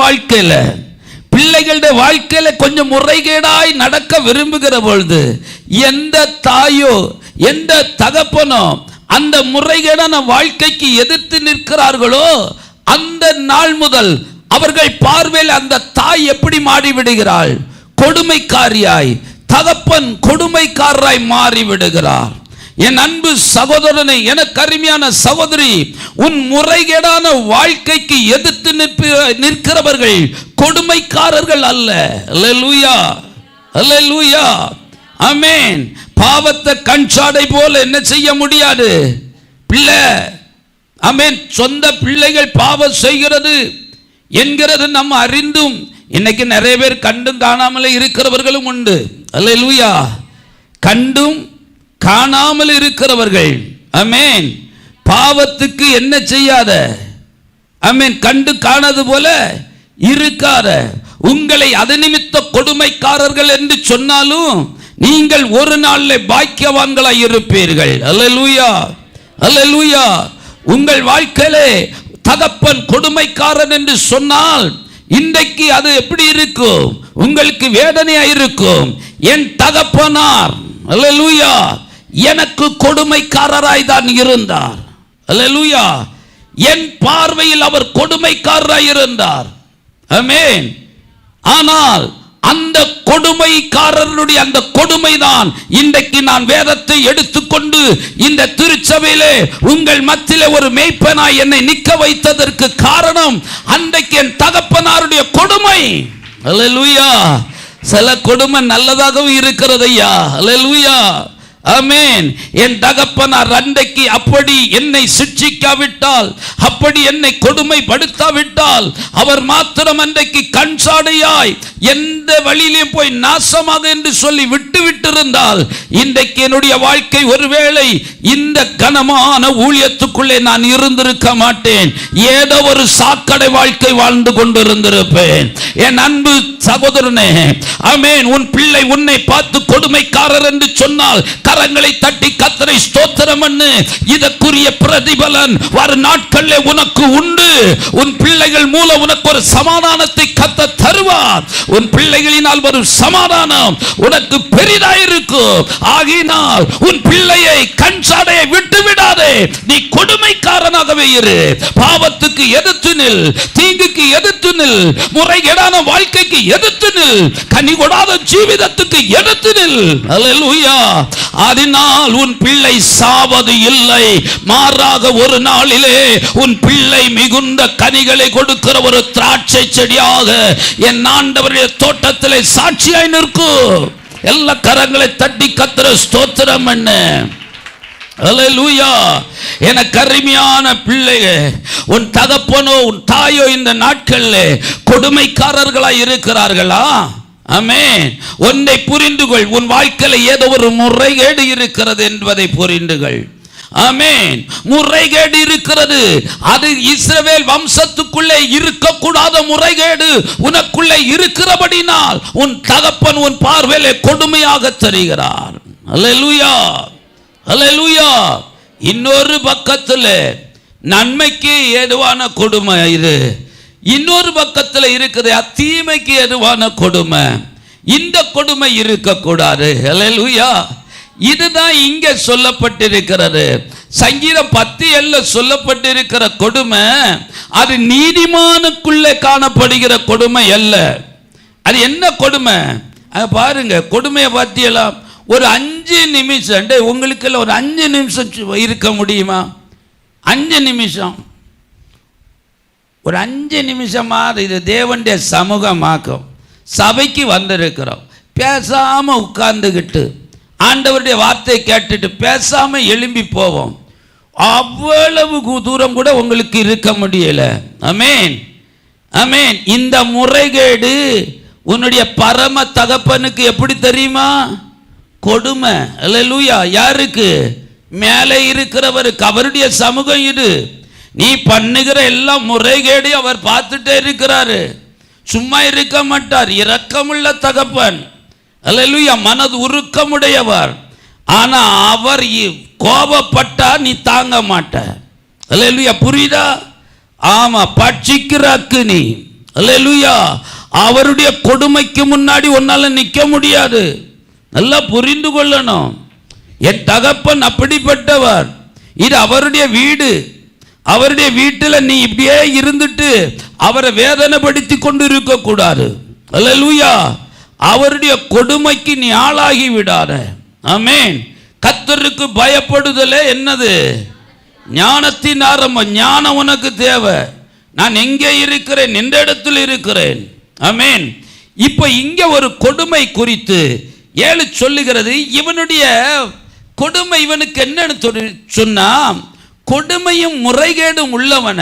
Speaker 1: வாழ்க்கையில கொஞ்சம் முறைகேடாய் நடக்க விரும்புகிற பொழுது, எந்த தாயோ எந்த தகப்பனோ அந்த முறைகேடான வாழ்க்கைக்கு எதிர்த்து நிற்கிறார்களோ, அந்த நாள் முதல் அவர்கள் பார்வையில் அந்த தாய் எப்படி மாறிவிடுகிறாள்? கொடுமைக்காரியாய். தகப்பன் கொடுமைக்காரராய் மாறிவிடுகிறார். என் அன்பு சகோதரனை, எனக்கு அருமையான சகோதரி, உன் முறைகேடான வாழ்க்கைக்கு எதிர்த்து நிற்கிறவர்கள் கொடுமைக்காரர்கள் அல்ல. அல்லேலூயா. அல்லேலூயா. ஆமென். பாவத்தை கண்சாடை போல என்ன செய்ய முடியாது பிள்ளை. ஆமென். சொந்த பிள்ளைகள் பாவம் செய்கிறது என்கிறது நம்ம அறிந்தும் இன்னைக்கு நிறைய பேர் கண்டும் காணாமலே இருக்கிறவர்களும் உண்டு. அல்லேலூயா. கண்டும் காணாமல் இருக்கிறவர்கள். ஆமென். பாவத்துக்கு என்ன செய்யாத, ஆமென், கண்டு காணது போல இருக்காத. உங்களை அது நிமித்த கொடுமைக்காரர்கள் என்று சொன்னாலும் நீங்கள் ஒரு நாளில் பாக்கியவான்களாய் இருப்பீர்கள். அல்லேலூயா. அல்லேலூயா. உங்கள் வாழ்க்கையிலே தகப்பன் கொடுமைக்காரன் என்று சொன்னால் இன்றைக்கு அது எப்படி இருக்கும்? உங்களுக்கு வேதனையா இருக்கும். என் தகப்பனார் அல்லேலூயா எனக்கு கொடுமைக்காரராய் தான் இருந்தார். அல்லேலூயா. என் பார்வையில் அவர் கொடுமைக்காரராய் இருந்தார். ஆமென். ஆனால் அந்த கொடுமைக்காரருடைய அந்த கொடுமைதான் இன்றைக்கு நான் வேதத்தை எடுத்துக்கொண்டு இந்த திருச்சபையிலே உங்கள் மத்தியிலே ஒரு மேய்ப்பனாய் என்னை நிற்க வைத்ததற்கு காரணம் அன்றைக்கு என் தகப்பனாருடைய கொடுமை. அல்லேலூயா. சில கொடுமை நல்லதாகவும் இருக்கிறது ஐயா. அல்லேலூயா. ஆமென். என் தகப்பனார் அன்றைக்கு அப்படி என்னை சிட்சிக்காவிட்டால், அப்படி என்னை கொடுமைப்படுத்தாவிட்டால், அவர் மாத்திரம் அன்றைக்கு கண்சாடையாய் எந்த வழியிலும் போய் நாசமாக என்று சொல்லி விட்டிருந்தால் இன்றைக்கு என்னுடைய வாழ்க்கை ஒருவேளை இந்த கனமான ஊழியத்துக்குள்ளே நான் இருந்திருக்க மாட்டேன். ஏதோ ஒரு சாக்கடை வாழ்க்கை வாழ்ந்து கொண்டிருந்திருப்பேன். என் அன்பு சகோதரனே, ஆமென், உன் பிள்ளை உன்னை பார்த்து கொடுமைக்காரர் என்று சொன்னால் கரங்களை தட்டி கர்த்தரை ஸ்தோத்திரம் பண்ணு. இதற்குரிய பிரதிபலன் வரும் நாட்களில் உனக்கு உண்டு. உன் பிள்ளைகள் மூலம் உனக்கு ஒரு சமாதானத்தை கர்த்தர் தருவார். உன் பிள்ளைகளினால் வரும் சமாதானம் உனக்கு பெரிதாயிருக்கும். ஆகினால் உன் பிள்ளையை கண் சாடையை விட்டு விடாதே. நீ கொடுமைக்காரனாகவே இரு. பாவத்துக்கு எதிர்த்து நில், தீங்குக்கு எதிர்த்து நில், முறைகேடான வாழ்க்கைக்கு எதிர்த்து நில், கனி கொடாத ஜீவிதத்துக்கு எதிர்த்து நில். அல்லேலூயா. அதனால் உன் பிள்ளை சாவது இல்லை, மாறாக ஒரு நாளிலே உன் பிள்ளை மிகுந்த கனிகளை கொடுக்கிற ஒரு திராட்சை செடியாக என் ஆண்டவருடைய தோட்டத்திலே சாட்சியாய் நிற்கும். எல்லா கரங்களை தட்டி கர்த்தரை ஸ்தோத்திரம் பண்ணு. அல்லேலூயா. எனக்கு அருமையான பிள்ளைகள், உன் தகப்பனோ உன் தாயோ இந்த நாட்களில் கொடுமைக்காரர்களாய் இருக்கிறார்களா? ஆமென். ஒன்றை புரிந்து கொள், உன் வாழ்க்கையில் ஏதோ ஒரு முறைகேடு இருக்கிறது என்பதை புரிந்து கொள். ஆமென். முறைகேடு இருக்கிறது. அது இஸ்ரவேல் வம்சத்துக்குள்ளே இருக்கக்கூடாத முறைகேடு உனக்குள்ளே இருக்கிறபடினால் உன் தகப்பன் உன் பார்வையிலே கொடுமையாக தெரிகிறார். அல்லேலூயா, அல்லேலூயா. இன்னொரு பக்கத்தில் நன்மைக்கு ஏதுவான கொடுமை இது, இன்னொரு பக்கத்தில் இருக்குது தீமைக்கு ஏதுவான கொடுமை. இந்த கொடுமை இருக்கக்கூடாது. அல்லேலூயா. இதுதான் இங்க சொல்லப்பட்டிருக்கிறது. சங்கீதம் 10:7 சொல்லப்பட்டிருக்கிற கொடுமை அது நீதிமானுக்குள்ளே காணப்படுகிற கொடுமை அல்ல. அது என்ன கொடுமை பாருங்க. கொடுமையை பற்றியெல்லாம் ஒரு 5 நிமிஷம் உங்களுக்கு ஒரு 5 நிமிஷம் இருக்க முடியுமா? 5 நிமிஷம், ஒரு 5 நிமிஷமா இது தேவனுடைய சமூகமாக்கும். சபைக்கு வந்திருக்கிறோம், பேசாம உட்கார்ந்துகிட்டு ஆண்டவருடைய வார்த்தை கேட்டுட்டு பேசாம எழும்பி போவோம். அவ்வளவு தூரம் கூட உங்களுக்கு இருக்க முடியல. ஆமென், ஆமென். இந்த முறைகேடு உன்னுடைய பரம தகப்பனுக்கு எப்படி தெரியுமா? கொடுமை. அல்லேலூயா. யாருக்கு? மேலே இருக்கிறவருக்கு. அவருடைய சமூகம் இது. நீ பண்ணுகிற எல்லாம் முறைகேடு அவர் பார்த்துட்டே இருக்கிறாரு. சும்மா இருக்க மாட்டார். இரக்கமுள்ள தகப்பன். அல்லேலூயா. மனது உருக்கமுடையவர். ஆனா அவர் கோபப்பட்டா நீ தாங்க மாட்ட. அல்லேலூயா. புரியுதா? ஆமா, பட்சிக்கிற அக்கினி. அல்லேலூயா. அவருடைய கொடுமைக்கு முன்னாடி உன்னால நிற்க முடியாது. நல்லா புரிந்து கொள்ளணும். என் தகப்பன் அப்படிப்பட்டவர். இது அவருடைய வீடு. அவருடைய வீட்டில் நீ இப்படியே இருந்துட்டு அவரை வேதனைப்படுத்தி கொண்டு இருக்க கூடாது. அல்லேலூயா. அவருடைய கொடுமைக்கு நீ ஆளாகி விடாத. ஆமென். கர்த்தருக்கு பயப்படுதலே என்னது? ஞானத்தின் ஆரம்பம். ஞானம் உனக்கு தேவை. நான் எங்கே இருக்கிறேன்? எந்த இடத்தில் இருக்கிறேன்? ஆமென். இப்ப இங்க ஒரு கொடுமை குறித்து 7 சொல்லுகிறது. இவனுடைய கொடுமை இவனுக்கு என்னன்னு சொன்னா, கொடுமையும் முறைகேடும் உள்ளவன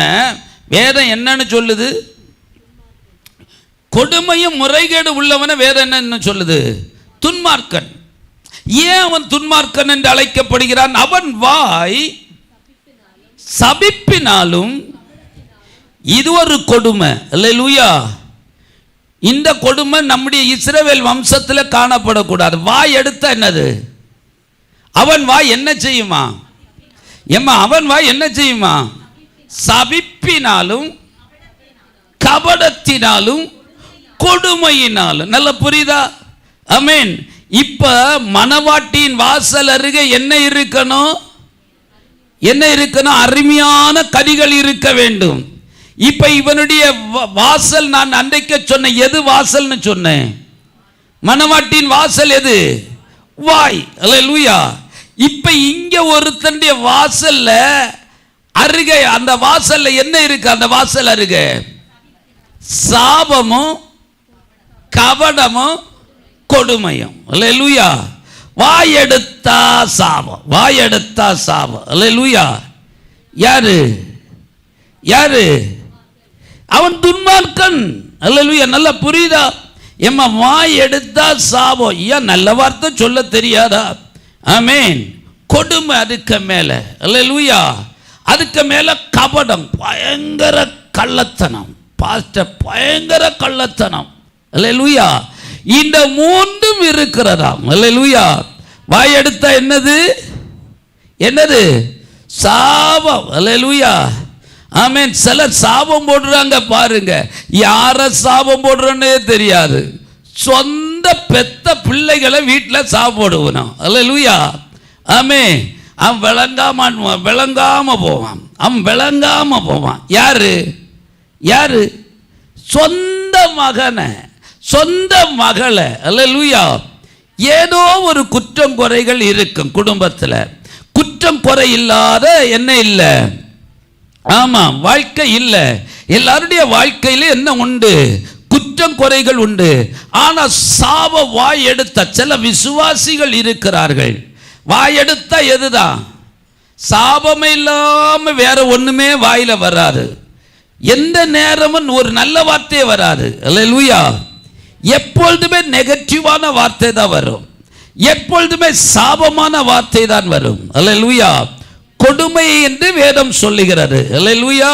Speaker 1: வேதம் என்னன்னு சொல்லுது? கொடுமையும் முறைகேடு உள்ளவன வேதம் என்னன்னு சொல்லுது? துன்மார்க்கன். ஏன் அவன் துன்மார்க்கன் என்று அழைக்கப்படுகிறான்? அவன் வாய் சபிப்பினாலும். இது ஒரு கொடுமை. அல்லேலூயா. இந்த கொடுமை நம்முடைய இஸ்ரவேல் வம்சத்தில் காணப்படக்கூடாது. வாய் எடுத்த என்னது? அவன் வாய் என்ன செய்யுமா? ஏம்மா, அவன் வாய் என்ன செய்யுமா? சபிப்பினாலும் கபடத்தினாலும் கொடுமையினாலும். நல்ல புரியுதா? ஆமென். இப்ப மணவாட்டியின் வாசல் அருகே என்ன இருக்கணும்? என்ன இருக்கணும்? அருமையான கனிகள் இருக்க வேண்டும். இப்ப இவனுடைய வாசல், நான் அன்றைக்கு சொன்ன எது வாசல்னு சொன்னேன்? மணவாட்டின் வாசல் எது? வாய். அல்லேலூயா. இப்ப இங்க ஒருத்தனுடைய வாசல்ல அருகே, அந்த வாசல்ல என்ன இருக்கு? அந்த வாசல் அருகே சாபமும் கபடமும் கொடுமையும். அல்லேலூயா. வாய் எடுத்தா சாபம், வாய் எடுத்தா சாபம். அல்லேலூயா. யாரு? யாரு? அவன் துன்மார்க்கன். அல்லேலூயா. நல்லா புரியுதா? எம்மா, வாய் எடுத்தா சாபம். ஏன் நல்ல வார்த்தை சொல்ல தெரியாதா? ஆமென். கொடுமை அதுக்கு மேல. அல்லேலூயா. அதுக்கு மேல கபடம், பயங்கர கள்ளத்தனம். பாஸ்டர், பயங்கர கள்ளத்தனம். அல்லேலூயா. இந்த மூன்றும் இருக்கிறதாம். அல்லேலூயா. வாய் எடுத்தா என்னது? என்னது? சாபம். அல்லேலூயா, ஆமென். சிலர் சாபம் போடுறாங்க பாருங்க, யார சாபம் போடுறோன்னே தெரியாது. சொந்த பெத்த பிள்ளைகளை வீட்டில் சாபம் போடுவான். அல்லேலூயா, ஆமென். அவன் விளங்காம போவான். அவன் விளங்காம போவான். யாரு? யாரு? சொந்த மகனை, சொந்த மகளை. அல்லேலூயா. ஏதோ ஒரு குற்றம் குறைகள் இருக்கும் குடும்பத்தில். குற்றம் குறை இல்லாத என்ன இல்லை? ஆமா, வாழ்க்கை இல்லை. எல்லாருடைய வாழ்க்கையில என்ன உண்டு? குற்றம் குறைகள் உண்டு. ஆனா சாப வாய் எடுத்த சில விசுவாசிகள் இருக்கிறார்கள். வாய் எடுத்த எதுதான்? சாபமே இல்லாம வேற ஒண்ணுமே வாயில வராது. எந்த நேரமும் ஒரு நல்ல வார்த்தையே வராது. அல்லேலூயா. எப்பொழுதுமே நெகட்டிவான வார்த்தை தான் வரும். எப்பொழுதுமே சாபமான வார்த்தை தான் வரும். அல்லேலூயா. கொடுமை என்று வேதம் சொல்லுகிறது. அல்லேலூயா.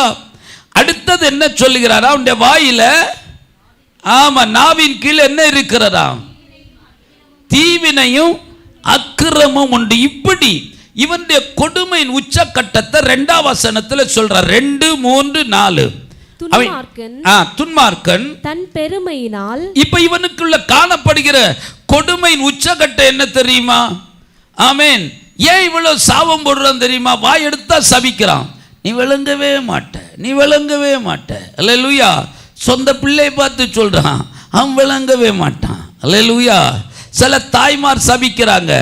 Speaker 1: அடுத்தது என்ன சொல்லுகிறாரா? அவனுடைய வாயில, ஆமா, நாவின் கீழ் என்ன இருக்கிறதா? தீவினையும் அக்கிரமும் உண்டு. இப்படி இவனுடைய கொடுமையின் உச்சக்கட்டத்தை 2ஆம் வசனத்தில் சொல்றார். 2, 3, 4. துன்மார்க்கன்
Speaker 2: தன் பெருமையினால்.
Speaker 1: இப்ப இவனுக்குள்ள காணப்படுகிற கொடுமையின் உச்சக்கட்டம் என்ன தெரியுமா? ஆமென். ஏன் இவ்வளவு சாபம் போடுறான் தெரியுமா? வாய் எடுத்தா சபிக்கிறான். நீ விளங்கவே மாட்ட, நீ விளங்கவே மாட்ட. அல்லேலூயா. சொந்த பிள்ளை பார்த்து சொல்றான், அவன் விளங்கவே மாட்டான். அல்லேலூயா. சில தாய்மார் சபிக்கிறாங்க,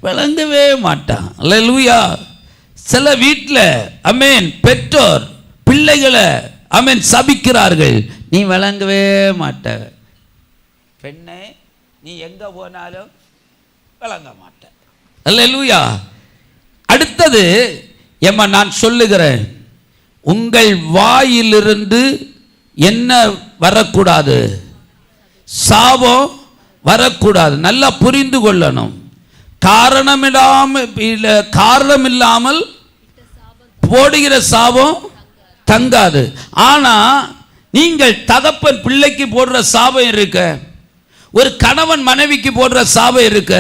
Speaker 1: விளங்கவே மாட்டான். அல்லேலூயா. சில வீட்டில் ஆமென் பெற்றோர் பிள்ளைகளை ஆமென் சபிக்கிறார்கள், நீ விளங்கவே மாட்ட. பெண்ணே, நீ எங்க போனாலும் விளங்க மாட்ட. அல்லேலூயா. அடுத்தது ஏம்மா நான் சொல்லுகிறேன், உங்கள் வாயிலிருந்து என்ன வரக்கூடாது? சாபம் வரக்கூடாது. நல்லா புரிந்து கொள்ளணும். காரணம் இல்லாமல் போடுகிற சாபம் தங்காது. ஆனா நீங்கள் தகப்பன் பிள்ளைக்கு போடுற சாபம் இருக்க, ஒரு கணவன் மனைவிக்கு போடுற சாபம் இருக்க,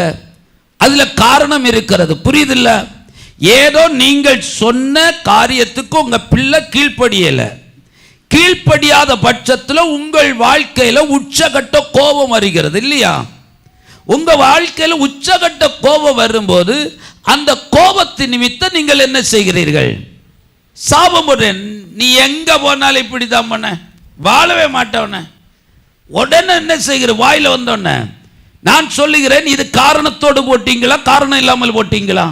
Speaker 1: அதுல காரணம் இருக்கிறது. புரியுதில்ல? ஏதோ நீங்கள் சொன்ன காரியத்துக்கு உங்க பிள்ளை கீழ்ப்படியல. கீழ்ப்படியாத பட்சத்தில் உங்கள் வாழ்க்கையில உச்சகட்ட கோபம் வருகிறது இல்லையா? உங்க வாழ்க்கையில உச்சகட்ட கோபம் வரும்போது அந்த கோபத்தின் நிமித்தம் நீங்கள் என்ன செய்கிறீர்கள்? சாபம் போடுறேன். நீ எங்க போனாலும் இப்படிதான் பண்ண, வாழவே மாட்டவன. உடனே என்ன செய்கிற? வாயில வந்தோடனே நான் சொல்லுகிறேன், இது காரணத்தோடு போட்டீங்களா, காரணம் இல்லாமல் போட்டீங்களா?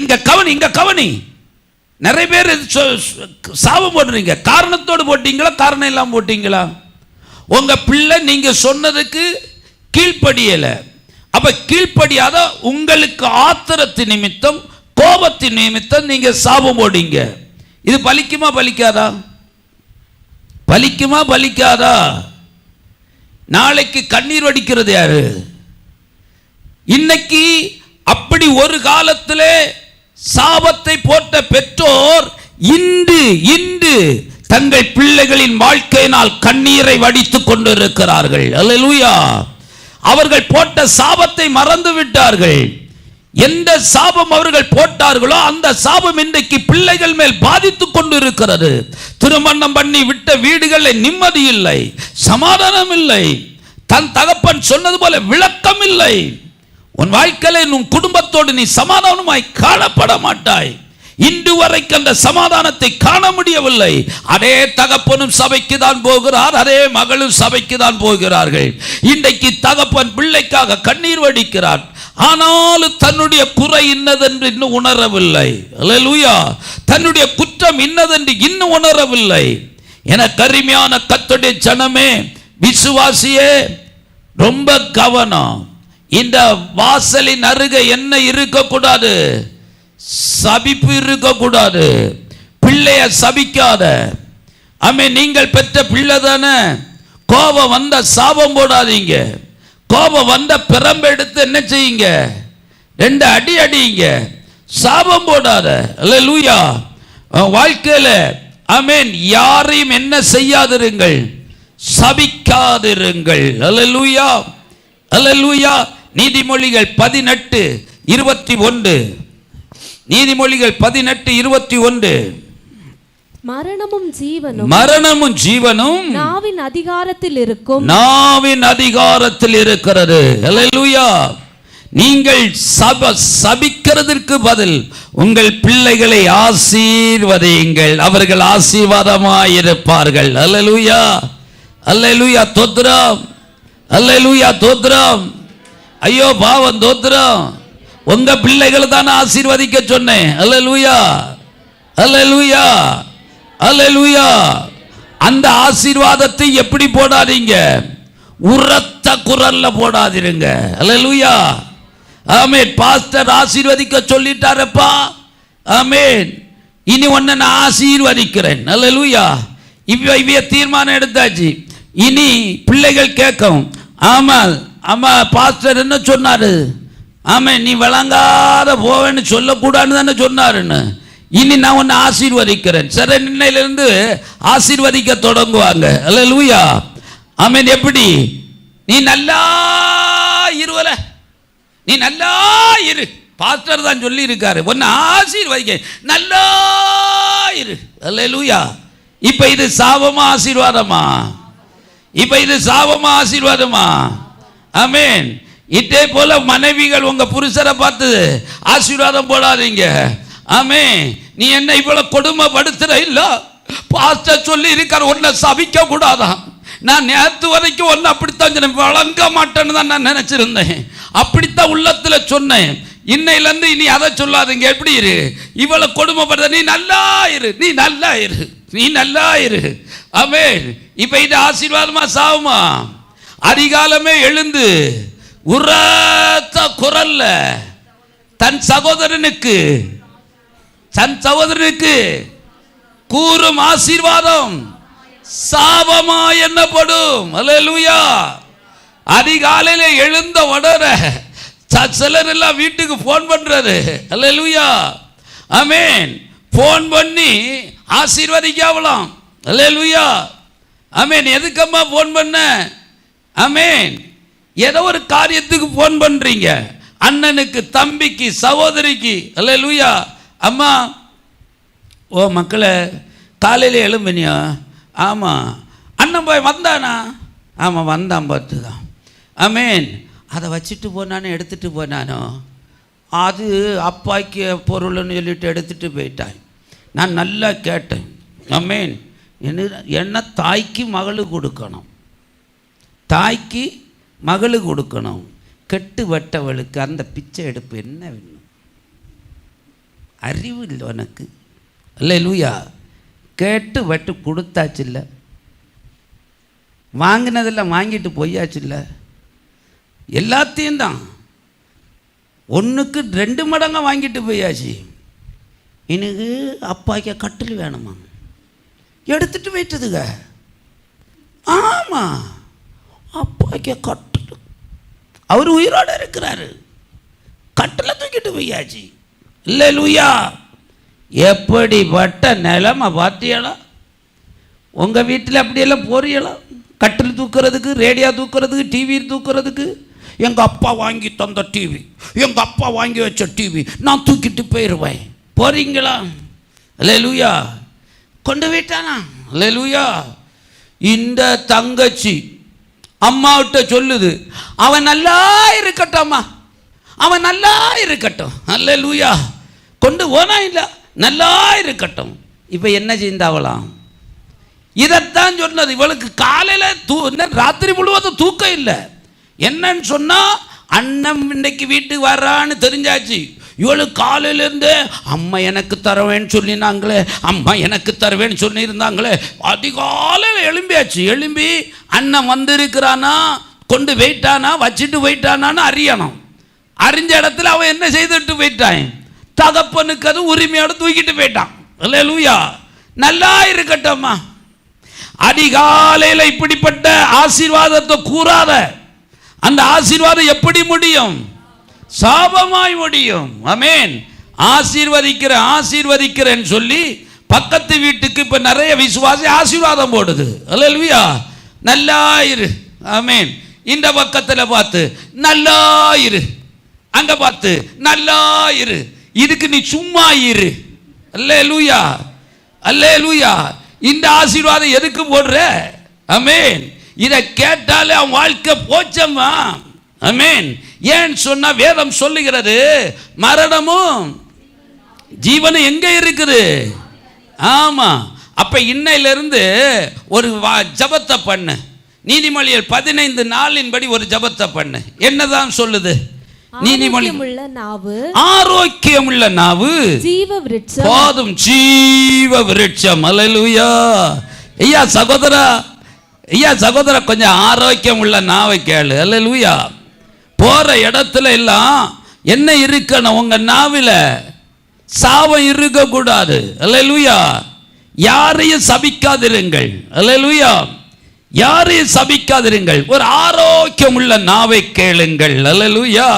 Speaker 1: இங்க கவனி, இங்க கவனி. நிறைய பேர் சாபம் போடுறீங்க. காரணத்தோடு போட்டீங்களா, காரணம் இல்லாமல் போட்டீங்களா? உங்க பிள்ளை நீங்க சொன்னதுக்கு கீழ்ப்படியல. அப்ப கீழ்ப்படியாத உங்களுக்கு ஆத்திரத்தின் நிமித்தம், கோபத்தின் நிமித்தம் நீங்க சாபம் போடுங்க. இது பலிக்குமா பலிக்காதா? பலிக்குமா பலிக்காதா? நாளைக்கு கண்ணீர் வடிக்கிறது யாரு? இன்னைக்கு அப்படி ஒரு காலத்திலே சாபத்தை போட்ட பெற்றோர் இன்று தங்கள் பிள்ளைகளின் வாழ்க்கையினால் கண்ணீரை வடித்துக் கொண்டிருக்கிறார்கள். அல்லேலூயா. அவர்கள் போட்ட சாபத்தை மறந்து விட்டார்கள். எந்த சாபம் அவர்கள் போட்டார்களோ அந்த சாபம் இன்றைக்கு பிள்ளைகள் மேல் பாதித்துக் கொண்டு இருக்கிறது. திருமணம் பண்ணி விட்ட வீடுகளில் நிம்மதி இல்லை, சமாதானம் இல்லை. தன் தகப்பன் சொன்னது போல விளக்கம் இல்லை. உன் வாழ்க்கையில உன் குடும்பத்தோடு நீ சமாதானமாய் காணப்பட மாட்டாய். இன்று வரைக்கும் அந்த சமாதானத்தை காண முடியவில்லை. அதே தகப்பனும் சபைக்கு தான் போகிறார், அதே மகளும் சபைக்கு தான் போகிறார்கள். இன்றைக்கு தகப்பன் பிள்ளைக்காக கண்ணீர் வடிக்கிறார். ஆனாலும் தன்னுடைய குறை இன்னதென்று இன்னும் உணரவில்லை. அல்லேலூயா. தன்னுடைய குற்றம் இன்னதென்று இன்னும் உணரவில்லை. என கருமையான கர்த்தருடைய ஜனமே, விசுவாசியே, ரொம்ப கவனம். இந்த வாசலின் அருகே என்ன இருக்கக்கூடாது? சபிப்பு இருக்கக்கூடாது. பிள்ளைய சபிக்காத. ஆமென். நீங்கள் பெற்ற பிள்ளை தானே, கோபம் வந்த சாபம் போடாதீங்க. கோபம் வந்த பிரம்ப எடுத்து என்ன செய்யுங்க? 2 அடி அடிங்க. சாபம் போடாத. அல்லேலூயா. வாழ்க்கையில ஆமென் யாரையும் என்ன செய்யாதிருங்கள்? சபிக்காதிருங்கள். அல்லேலூயா. அல்லேலூயா. நீதிமொழிகள் 18:21. நீதிமொழிகள் 18:21. மரணமும் ஜீவனும்
Speaker 2: நாவின் அதிகாரத்தில் இருக்கும்.
Speaker 1: நாவின் அதிகாரத்தில் இருக்கிறது. அல்லேலூயா. நீங்கள் சபிக்கிறதற்கு பதில் உங்கள் பிள்ளைகளை ஆசீர்வதியுங்கள், அவர்கள் ஆசீர்வாதமாய் இருப்பார்கள். அல்லேலூயா, அல்லேலூயா, தோத்திரம், அல்லேலூயா, தோத்திரம். ஐயோ பாவம், தோத்திரம். உங்க பிள்ளைகளை தான் ஆசீர்வதிக்க சொன்னேன். அல்லேலூயா, அல்லேலூயா, அல்லேலூயா. அந்த ஆசீர்வாதத்தை எப்படி போடாதீங்க? உரத்த குரல்ல போடாதீங்க. அல்லேலூயா, ஆமென். பாஸ்டர் ஆசீர்வதிக்க சொல்லிட்டாரப்பா, ஆமென், இனி உன்னை நான் ஆசீர்வதிக்கிறேன். அல்லேலூயா. இவ்விய தீர்மானம் எடுத்தாச்சு. இனி பிள்ளைகள் கேட்கும், ஆமா ஆமா பாஸ்டர் என்ன சொன்னாரு, ஆமென், நீ விளங்காத போவேன்னு சொல்லக்கூடாதுன்னு தானே சொன்னாருன்னு. இனி நான் உன்னை ஆசீர்வதிக்கிறேன். சரி, இன்னையிலிருந்து ஆசீர்வதிக்க தொடங்குவாங்க. அல்லேலூயா, ஆமென். எப்படி? நீ நல்லா இருவல, நீ நல்லா இரு. பாஸ்டர் தான் சொல்லி இருக்காரு, உன்னை ஆசீர்வதிக்க, நல்லா இரு. அல்லேலூயா. இப்ப இது சாபமா ஆசீர்வாதமா? இப்ப இது சாபமா ஆசீர்வாதமா? ஆமென். இதே போல மனைவிகள் உங்க புருஷரை பார்த்து ஆசீர்வாதம் போடாதீங்க. ஆமென். நீ என்ன இவ்வளவு கொடுமைப்படுத்துற? இல்ல, பாஸ்டர் சொல்லி இருக்காரு உன்னை சபிக்க கூடாதான். நான் நேற்று வரைக்கும் ஒன்று அப்படித்தான் சொன்னேன், வழங்க மாட்டேன்னு தான் நான் நினைச்சிருந்தேன். அப்படித்தான் உள்ளத்துல சொன்னேன். இன்னையிலேருந்து இனி அதை சொல்லாதீங்க. எப்படி இரு? இவ்வளவு கொடுமைப்படுத்த, நீ நல்லா இரு, நீ நல்லா இரு, நீ நல்லா இரு. ஆமென். இப்ப இது ஆசீர்வாதமா சாவுமா? அதிகாலமே எழுந்து உரத்த குரல்ல தன் சகோதரனுக்கு கூறும் ஆசீர்வாதம் சாபமா எண்ணப்படும். அல்லேலூயா. அதிகாலையில எழுந்த உடனே சிலர் எல்லாம் வீட்டுக்கு போன் பண்றாரு. அல்லேலூயா, ஆமென். போன் பண்ணி ஆசீர்வதிக்காவலாம். அல்லேலூயா, ஆமென். எதுக்கம்மா போன் பண்ண? ஆமென். ஏதோ ஒரு காரியத்துக்கு போன் பண்றீங்க, அண்ணனுக்கு, தம்பிக்கு, சகோதரிக்கு. அல்லேலூயா. அம்மா, ஓ மக்களே, காலையில் எழும்பினியா? ஆமாம். அண்ணன் போய் வந்தானா? ஆமாம் வந்தான், பார்த்துதான். ஆமென். அதை வச்சுட்டு போனானோ எடுத்துகிட்டு போனானோ? அது அப்பாய்க்கு பொருள்னு சொல்லிட்டு எடுத்துகிட்டு போயிட்டான். நான் நல்லா கேட்டேன். ஆமென். என்ன தாய்க்கு மகளுக்கு கொடுக்கணும், தாய்க்கு மகளுக்கு கொடுக்கணும். கெட்டு வெட்டவளுக்கு அந்த பிச்சை எடுப்பு என்ன வேணும்? அறிவு இல்லை உனக்கு. அல்லேலூயா. கேட்டு வெட்டு கொடுத்தாச்சு இல்லை, வாங்கினதெல்லாம் வாங்கிட்டு போயாச்சு இல்லை, எல்லாத்தையும் தான் ஒன்றுக்கு 2 மடங்காக வாங்கிட்டு போயாச்சு. எனக்கு அப்பாய்க்க கட்டில் வேணுமா? எடுத்துட்டு போயிட்டதுங்க. ஆமாம், அப்பாய்க்க கட்டில், அவர் உயிரோடு இருக்கிறாரு, கட்டில் தூக்கிட்டு போயாச்சு. அல்லேலூயா. எப்படிப்பட்ட நிலைமை பார்த்தீங்களா? உங்கள் வீட்டில் அப்படியெல்லாம் போறீங்களா? கட்டில் தூக்குறதுக்கு, ரேடியோ தூக்குறதுக்கு, டிவி தூக்குறதுக்கு. எங்கள் அப்பா வாங்கி தந்த டிவி, எங்கள் அப்பா வாங்கி வச்ச டிவி நான் தூக்கிட்டு போயிடுவேன். போறீங்களா? அல்லேலூயா. கொண்டு போயிட்டானா? அல்லேலூயா. இந்த தங்கச்சி அம்மாவிட்ட சொல்லுது, அவன் நல்லா இருக்கட்டும்மா, அவன் நல்லா இருக்கட்டும். அல்லேலூயா. கொண்டு போனா இல்லை, நல்லா இருக்கட்டும். இப்போ என்ன செய்தாவலாம்? இதைத்தான் சொன்னது. இவளுக்கு காலையில் ராத்திரி முழுவதும் தூக்கம் இல்லை. என்னன்னு சொன்னா, அண்ணன் இன்னைக்கு வீட்டுக்கு வர்றான்னு தெரிஞ்சாச்சு. இவளுக்கு காலையிலேருந்து அம்மா எனக்கு தருவேன்னு சொல்லினாங்களே, அம்மா எனக்கு தருவேன்னு சொல்லியிருந்தாங்களே. அதிகாலையில் எழும்பியாச்சு. எழும்பி அண்ணன் வந்திருக்கிறானா, கொண்டு போயிட்டானா, வச்சுட்டு போயிட்டானான்னு அறியணும். அறிஞ்ச இடத்துல அவன் என்ன செய்துட்டு போயிட்டான்? தகப்பனுக்கு அது உரிமையோடு தூக்கிட்டு போயிட்டான். அல்லேலூயா. நல்லா இருக்கட்டும்மா. அதிகாலையில் இப்படிப்பட்ட ஆசீர்வாதத்தை கூறாத. அந்த ஆசீர்வாதம் எப்படி முடியும்? சாபமாய் முடியும். ஆமென். ஆசீர்வதிக்கிறேன்னு சொல்லி பக்கத்து வீட்டுக்கு இப்ப நிறைய விசுவாசி ஆசீர்வாதம் போடுது. அல்லேலூயா. நல்லா இரு. ஆமென். இந்த பக்கத்துல பார்த்து நல்லா இரு, அங்க பார்த்து நல்லா இரு, இதுக்கு நீ சும்மா இரு. அல்லேலூயா, அல்லேலூயா. இந்த ஆசீர்வாதம் எதுக்கு போடுற? ஆமென். இதை கேட்டாலே அவன் வாழ்க்கை போச்சம்மா. ஆமென். ஏன் சொன்னா வேதம் சொல்லுகிறது, மரணமும் ஜீவனும் எங்க இருக்குது? ஆமா. அப்ப இன்னையிலிருந்து ஒரு ஜபத்தை பண்ணு. நீதிமொழிகள் 15 நாளின்படி ஒரு ஜபத்தை பண்ணு. என்னதான் சொல்லுது நீதிமொழி? ஆரோக்கியமுள்ள நாவு
Speaker 2: ஜீவ விருட்சம்.
Speaker 1: போதும், ஜீவ விருட்சம். அல்லேலூயா. ஐயா சகோதரா, ஐயா சகோதரா, கொஞ்சம் ஆரோக்கியம் உள்ள நாவை கேளு. அல்லேலூயா. போற இடத்துல எல்லாம் என்ன இருக்கணும்? உங்க நாவில சாபம் இருக்க கூடாது. அல்லேலூயா. யாரையும் சபிக்காதிருங்கள். அல்லேலூயா. யாரையும் சபிக்காதிருங்கள். ஒரு ஆரோக்கியம் உள்ள நாவை கேளுங்கள். அல்லேலூயா.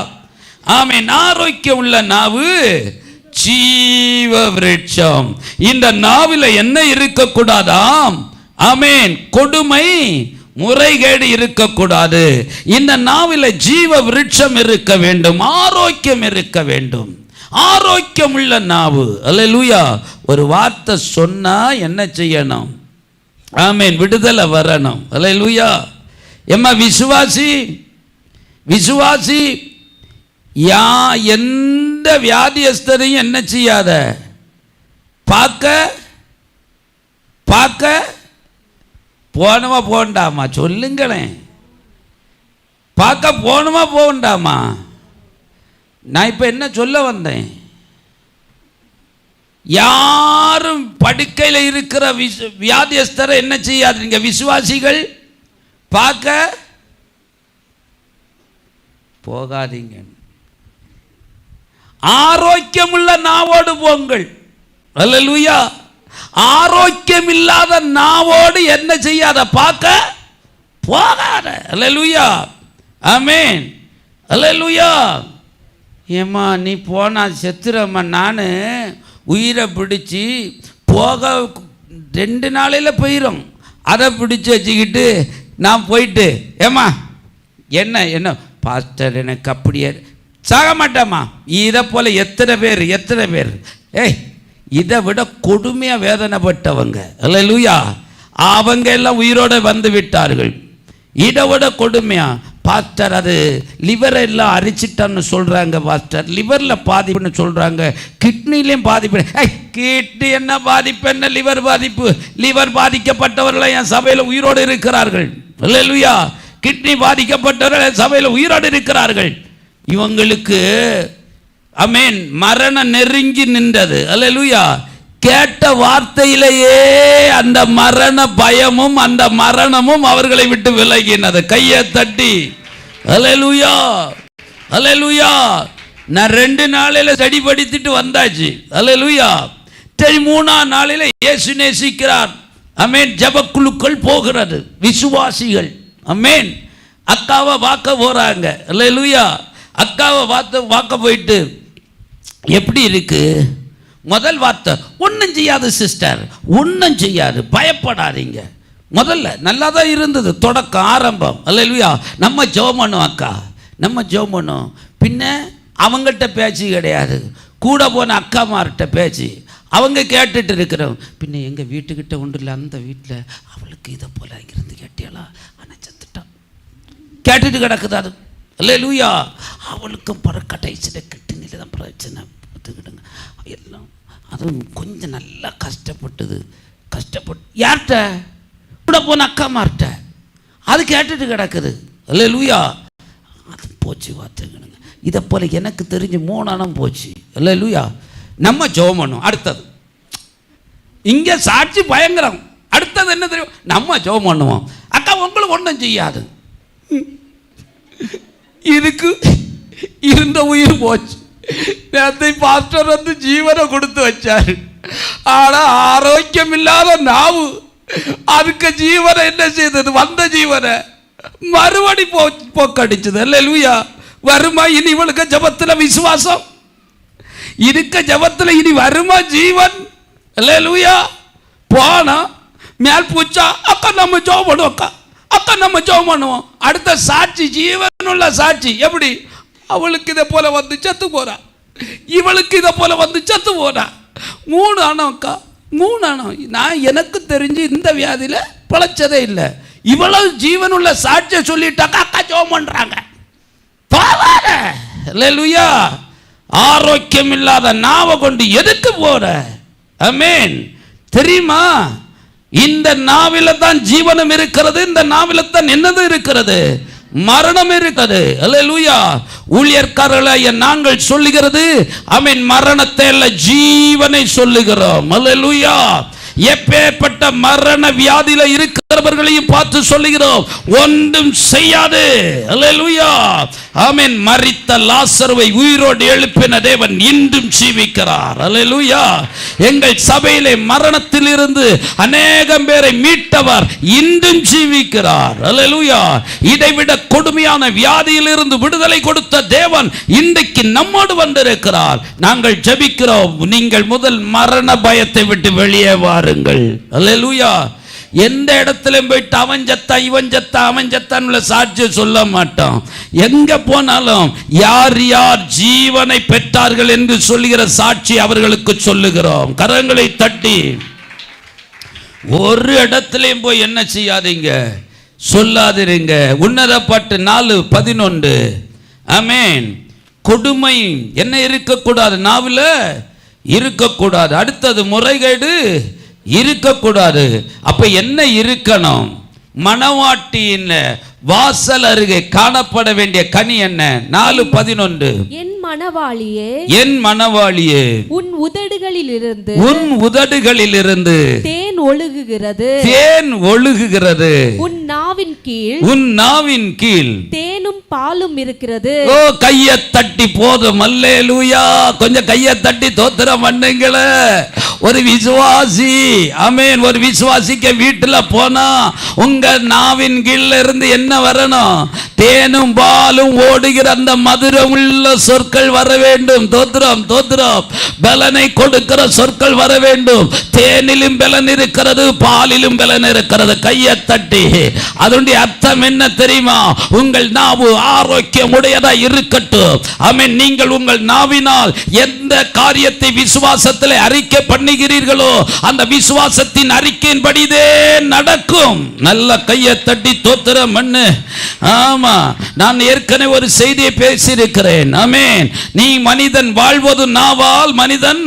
Speaker 1: ஆமென். ஆரோக்கியம் உள்ள நாவு ஜீவ விருட்சம். இந்த நாவில என்ன இருக்க கூடாதாம்? ஆமென். கொடுமை, முறைகேடு இருக்கக்கூடாது. இந்த நாவில ஜீவ விருட்சம் இருக்க வேண்டும், ஆரோக்கியம் இருக்க வேண்டும். ஆரோக்கியம் உள்ள நாவு. அல்லேலூயா. ஒரு வார்த்தை சொன்னா என்ன செய்யணும்? ஆமென். விடுதலை வரணும். அல்லேலூயா. எம்மா விசுவாசி, விசுவாசி எந்த வியாதியஸ்தரையும் என்ன செய்யாத, பார்க்க பார்க்க போனமா போண்டாமா? சொல்லுங்களேன். பார்க்க போனமா போண்டாமா? நான் இப்ப என்ன சொல்ல வந்தேன்? யாரும் படுக்கையில் இருக்கிற வியாதியஸ்தரை என்ன செய்யாதீங்க. விசுவாசிகள் பார்க்க போகாதீங்க. ஆரோக்கியமுள்ள நாவோடு போங்கள். அல்லேலூயா. ஆரோக்கியம் இல்லாத நாவோடு என்ன செய்யாத, பார்க்க போகாத. அல்லேலூயா. ஆமென். அல்லேலூயா. ஏம்மா நீ போனா செத்துறம்மா, நான் உயிரை பிடிச்சி போக 2 நாளையில் போயிடும். அதை பிடிச்சி வச்சுக்கிட்டு நான் போயிட்டு, ஏம்மா என்ன என்ன பாஸ்டர் எனக்கு அப்படியே சாக மாட்டேம்மா. இதை போல எத்தனை பேர் ஏய், இதை விட கொடுமையாக வேதனைப்பட்டவங்க. அல்லேலூயா. அவங்க எல்லாம் உயிரோடு வந்து விட்டார்கள். இதை விட கொடுமையா, பாஸ்டர் அது லிவரை எல்லாம் அரிச்சிட்டான்னு சொல்கிறாங்க. பாஸ்டர் லிவரில் பாதிப்புன்னு சொல்கிறாங்க, கிட்னிலையும் பாதிப்பு. கிட்னி என்ன பாதிப்பு, என்ன லிவர் பாதிப்பு? லிவர் பாதிக்கப்பட்டவர்கள் என் சபையில் உயிரோடு இருக்கிறார்கள். அல்லேலூயா. கிட்னி பாதிக்கப்பட்டவர்கள் என் சபையில் உயிரோடு இருக்கிறார்கள். இவங்களுக்கு ஆமென் மரணம் நெருங்கி நின்றது. அல்லேலூயா. கேட்ட வார்த்தையிலேயே அந்த மரண பயமும் அந்த மரணமும் அவர்களை விட்டு விலகினது. கையை தட்டி அல்லேலூயா, அல்லேலூயா. நான் 2 நாளையில சரிபடுத்திட்டு வந்தாச்சு. அல்லேலூயா. 3ஆம் நாளில இயேசு நேசிக்கிறார். ஆமென். ஜெபக்குழுக்கள் போகிறது, விசுவாசிகள். ஆமென். அக்காவை பார்க்க போறாங்க. அல்லேலூயா. அக்காவை பார்க்க போயிட்டு எப்படி இருக்கு? முதல் வார்த்தை, ஒன்றும் செய்யாது சிஸ்டர், ஒன்றும் செய்யாது, பயப்படாதீங்க. முதல்ல நல்லா தான் இருந்தது, தொடக்கம் ஆரம்பம். அல்லேலூயா. நம்ம ஜெபம் பண்ணுவோம் அக்கா, நம்ம ஜெபம் பண்ணுவோம். பின்ன அவங்ககிட்ட பேச்சு கிடையாது, கூட போன அக்காமார்கிட்ட பேச்சு. அவங்க கேட்டுட்டு இருக்கிறோம். பின்ன எங்கள் வீட்டுக்கிட்ட ஒன்று இல்லை, அந்த வீட்டில் அவளுக்கு இதை போல இருந்து கேட்டியாளா, ஆனால் செத்துட்டான், கேட்டுட்டு கிடக்குது. அது அல்லேலூயா. அவளுக்கும் கடைசியில் கிட்னில தான் பிரச்சனை. பார்த்துக்கிடுங்க எல்லாம். அதுவும் கொஞ்சம் நல்லா கஷ்டப்பட்டு யார்கிட்ட? கூட போன அக்காமார்கிட்ட. அது கேட்டுட்டு கிடக்குது. அல்லேலூயா. அது போச்சு. பார்த்துக்கிடுங்க. இதை போல எனக்கு தெரிஞ்சு 3 அணம் போச்சு. அல்லேலூயா. நம்ம ஜெபம் பண்ணும். அடுத்தது இங்கே சாட்சி பயங்கரம். அடுத்தது என்ன தெரியும்? நம்ம ஜெபம் பண்ணுவோம். அக்கா உங்களுக்கு ஒன்றும் செய்யாது. இதுக்கு இருந்த உயிர் போச்சு. நேற்றை பாஸ்டர் வந்து ஜீவனை கொடுத்து வச்சாரு. ஆனா ஆரோக்கியம் இல்லாத நாவு அதுக்கு ஜீவனை என்ன செய்தது? வந்த ஜீவனை மறுபடி போக்கடிச்சது. அல்லேலூயா. வருமா இனி இவளுக்கு ஜபத்துல விசுவாசம்? இருக்க ஜபத்துல இனி வருமா ஜீவன்? அல்லேலூயா. போனா மேல் பூச்சா அக்கா நம்ம ஜெபம் பண்ணுவோம். அக்கா அப்ப நம்ம ஜெபம் பண்ணுவோம். அடுத்த சாட்சி, ஜீவனுள்ள சாட்சி. எப்படி? அவளுக்கு இதை போல வந்து செத்து போறா, இவளுக்கு இதை போல வந்து செத்து போறா. 3 அணம்க்கா, 3 அணம். நான் எனக்கு தெரிஞ்சு இந்த வியாதியில பிழைச்சதே இல்லை. இவ்வளவு ஜீவனுள்ள சாட்சியை சொல்லிட்டாக்கா அக்கா ஜெபம் பண்றாங்க. அல்லேலூயா. ஆரோக்கியம் இல்லாத நாவை கொண்டு எதுக்கு போற? ஆமென். தெரியுமா, இந்த நாவில தான் ஜீவனம் இருக்கிறது, இந்த நாவில தான் என்னது இருக்கிறது? மரணம் இருக்கிறது. அல்லேலூயா. ஊழியக்காரர்களாகிய நாங்கள் சொல்லுகிறது, ஆமென், மரணத்தை அல்ல ஜீவனை சொல்லுகிறோம். அல்லேலூயா. எப்பேற்பட்ட மரண வியாதியில இருக்கிறவர்களையும் பார்த்து சொல்லுகிறோம், ஒன்றும் செய்யாது. அல்லேலூயா. ஆமென். மரித்த லாசருவை உயிரோடு எழுப்பின தேவன் இன்றும் ஜீவிக்கிறார். அல்லேலூயா. எங்கள் சபையிலே மரணத்தில் இருந்து அநேகம் பேரை மீட்டவர் இன்றும் ஜீவிக்கிறார். அல்லேலூயா. இதைவிட கொடுமையான வியாதியில் இருந்து விடுதலை கொடுத்த தேவன் இன்றைக்கு நம்மோடு வந்திருக்கிறார். நாங்கள் ஜெபிக்கிறோம், நீங்கள் முதல் மரண பயத்தை விட்டு வெளியே வாருங்கள். அல்லேலூயா. எந்த இடத்துல போயிட்டு அவன் ஜத்தா இவன் ஜத்தா அவன் ஜத்தான்னு சாட்சியை சொல்ல மாட்டோம். எங்க போனாலும் யார் யார் ஜீவனை பெற்றார்கள் என்று சொல்லுகிற சாட்சி அவர்களுக்கு சொல்லுகிறோம். கரங்களை தட்டி. ஒரு இடத்துலயும் போய் என்ன செய்யாதீங்க, சொல்லாதிருங்க. உன்னதப்பாட்டு 4:11. ஆமென். கொடுமை என்ன இருக்கக்கூடாது, நாவில் இருக்கக்கூடாது. அடுத்தது முறைகேடு இருக்கக்கூடாது. அப்ப என்ன இருக்கணும்? மணவாட்டியின் வாசல் அருகே காணப்பட வேண்டிய கனி என்ன? 4:11.
Speaker 2: என் மணவாளியே,
Speaker 1: என் மணவாளியே,
Speaker 2: உன் உதடுகளிலிருந்து,
Speaker 1: உன் உதடுகளிலிருந்து
Speaker 2: தேன் ஒழுகுகிறது,
Speaker 1: தேன் ஒழுகுகிறது.
Speaker 2: உன் நாவின் கீழ்,
Speaker 1: உன் நாவின் கீழ்
Speaker 2: தேனும் பாலும் இருக்கிறது.
Speaker 1: ஓ, கையை தட்டி போதும். அல்லேலூயா. கொஞ்சம் கையை தட்டி தோத்திரம் பண்ணுங்களே. ஒரு விசுவாசி, ஆமென், ஒரு விசுவாசிக்க வீட்டுல போனா உங்க நாவின் கீழ இருந்து என்ன வரணும்? தேனும் பாலும் ஓடுகிற அந்த மதுரம் உள்ள சொற்கள் வர வேண்டும். தோத்திரம், தோத்திரம். பலனை கொடுக்கிற சொற்கள் வர வேண்டும். தேனிலும் பலன் இருக்கிறது, பாலிலும் பலன் இருக்கிறது. கையை தட்டி. அதனுடைய அர்த்தம் என்ன தெரியுமா? உங்கள் நாவு ஆரோக்கியம் உடையதா இருக்கட்டும். ஆமென். நீங்கள் உங்கள் நாவினால் எந்த காரியத்தை விசுவாசத்தில் அறிக்கை பண்ணுகிறீர்களோ அந்த விசுவாசத்தின் அறிக்கையின்படிதே நடக்கும். நல்ல கையை தட்டி தோத்திரம் பண்ணு. ஆமா, நான் ஏற்கனவே ஒரு செய்தியை பேசியிருக்கிறேன். ஆமென். நீ மனிதன் வாழ்வது நாவால், மனிதன்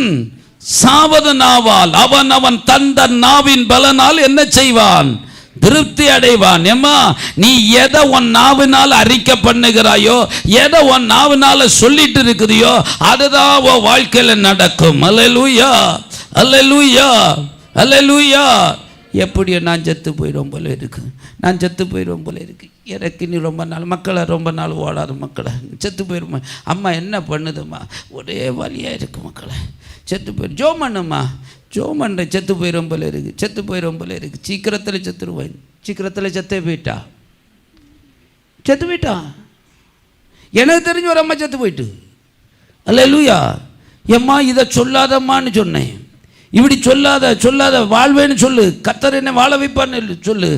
Speaker 1: சாவது நாவால். அவன் அவன் தந்த நாவின் பலனால் என்ன செய்வான்? திருப்தி அடைவான். ஏமா, நீ எதை உன் நாவினால் அறிக்கை பண்ணுகிறாயோ, எதை உன் நாவினால சொல்லிட்டு இருக்கிறியோ அதுதான் உன் வாழ்க்கையில நடக்கும். அல்லேலூயா, அல்லேலூயா, அல்லேலூயா. எப்படியோ நான் செத்து போயிடும் போல இருக்கு, நான் செத்து போயிடும் போல இருக்கு. எனக்கு நீ ரொம்ப நாள் மக்களை, ரொம்ப நாள் ஓடாத மக்களை, செத்து போயிடுமா. அம்மா என்ன பண்ணுதும்மா, ஒரே வலியாக இருக்கு மக்களை, செத்து போயிடும். ஜோ பண்ணுமா, ஜோ பண்ணுறேன், செத்து போயிடும் போல இருக்கு, செத்து போயிடும் போல இருக்கு. சீக்கிரத்தில் செத்துருவேன். சீக்கிரத்தில் செத்தே போயிட்டா, செத்து போயிட்டா. எனக்கு தெரிஞ்ச ஒரு அம்மா செத்து போயிட்டு. அல்லேலூயா. எம்மா இதை சொல்லாதம்மான்னு சொன்னேன். இப்படி சொல்லாத சொல்லாத, வாழ்வேன்னு சொல்லு, கர்த்தர் என்ன வாழ வைப்பான்னு சொல்லு.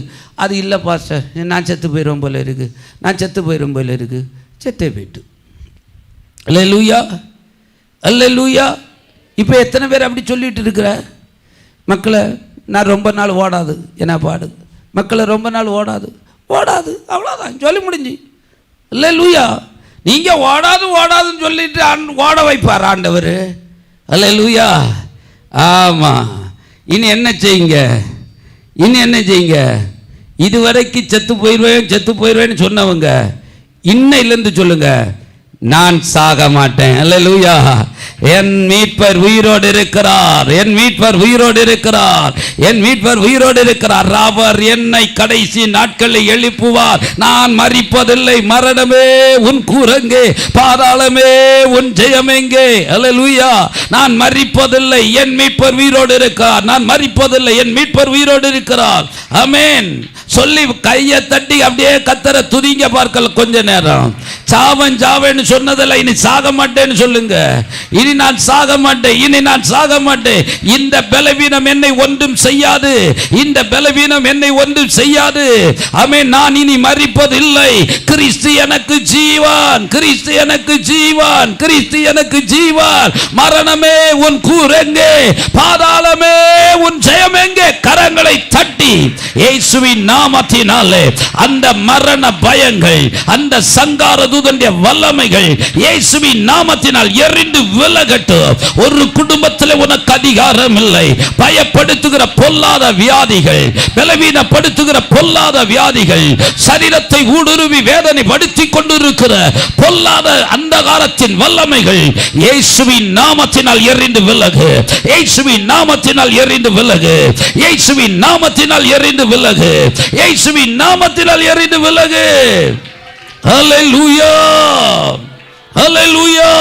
Speaker 1: அது இல்லை பாஸ்டர், நான் செத்து போயிடும் போல இருக்கு, நான் செத்து போயிடும் போல இருக்கு. செத்தே போயிட்டு. அல்லேலூயா, அல்லேலூயா. இப்போ எத்தனை பேர் அப்படி சொல்லிட்டு இருக்கிற மக்களை? நான் ரொம்ப நாள் ஓடாது என்ன பாடு, மக்களை ரொம்ப நாள் ஓடாது, ஓடாது, அவ்வளோதான், சொல்லி முடிஞ்சு. அல்லேலூயா. நீங்கள் ஓடாது ஓடாதுன்னு சொல்லிட்டு ஓட வைப்பார் ஆண்டவர். அல்லேலூயா. ஆமாம். இனி என்ன செய்யுங்க, இனி என்ன செய்யுங்க? இதுவரைக்கும் செத்து போயிடுவேன் செத்து போயிடுவேன்னு சொன்னவங்க இன்னையிலேருந்து சொல்லுங்க, நான் சாக மாட்டேன். அல்லேலூயா. என் மீட்பர் உயிரோடு இருக்கிறார், என் மீட்பர் உயிரோடு இருக்கிறார், என் மீட்பர் உயிரோடு இருக்கிறார். அவர் என்னை கடைசி நாட்களில் எழுப்புவார். நான் மரிப்பதில்லை. மரணமே உன் கூரங்கே, பாதாளமே உன் ஜெயமெங்கே. அல்லேலூயா. நான் மரிப்பதில்லை, என் மீட்பர் உயிரோடு இருக்கிறார். நான் மரிப்பதில்லை, என் மீட்பர் உயிரோடு இருக்கிறார். ஆமென். சொல்லி கையை தட்டி அப்படியே கத்தரை துதிங்க பார்க்கல கொஞ்ச நேரம். சாவன் சாவேன்னு சொன்னதில்லை, இனி சாக மாட்டேன்னு சொல்லுங்க. இனி நான் சாக மாட்டேன், இனி நான் சாக மாட்டேன். இந்த பலவீனம் என்னை ஒன்றும் செய்யாது, இந்த பலவீனம் என்னை ஒன்றும் செய்யாது. ஆமென். நான் இனி மரிப்பதில்லை. கிறிஸ்து எனக்கு ஜீவான், கிறிஸ்து எனக்கு ஜீவான், கிறிஸ்து எனக்கு ஜீவான். மரணமே உன் கூர் எங்கே, பாதாளமே உன் ஜெயம் எங்கே? கரங்களை தட்டி இயேசுவின் நாமத்தினாலே அந்த மரண பயங்கள், அந்த சங்கார தூதனுடைய வல்லமைகள் இயேசுவின் நாமத்தினால் எரிந்து விலகட்டும். ஒரு குடும்பத்தில் உனக்கு அதிகாரம் இல்லை. பயப்படுத்துகிற பொல்லாத வியாதிகள், பலவீனப்படுத்துகிற பொல்லாத வியாதிகள், சரீரத்தை ஊடுருவி வேதனை படுத்திக் கொண்டிருக்கிற பொல்லாத அந்தகாரத்தின் வல்லமைகள் இயேசுவின் நாமத்தினால் எரிந்து விலகு, இயேசுவின் நாமத்தினால் எரிந்து விலகு, இயேசுவின் நாமத்தினால் எரிந்து விலகு, இயேசுவின் நாமத்தினால் எரிந்து விலகு. ஹல்லேலூயா, ஹல்லேலூயா.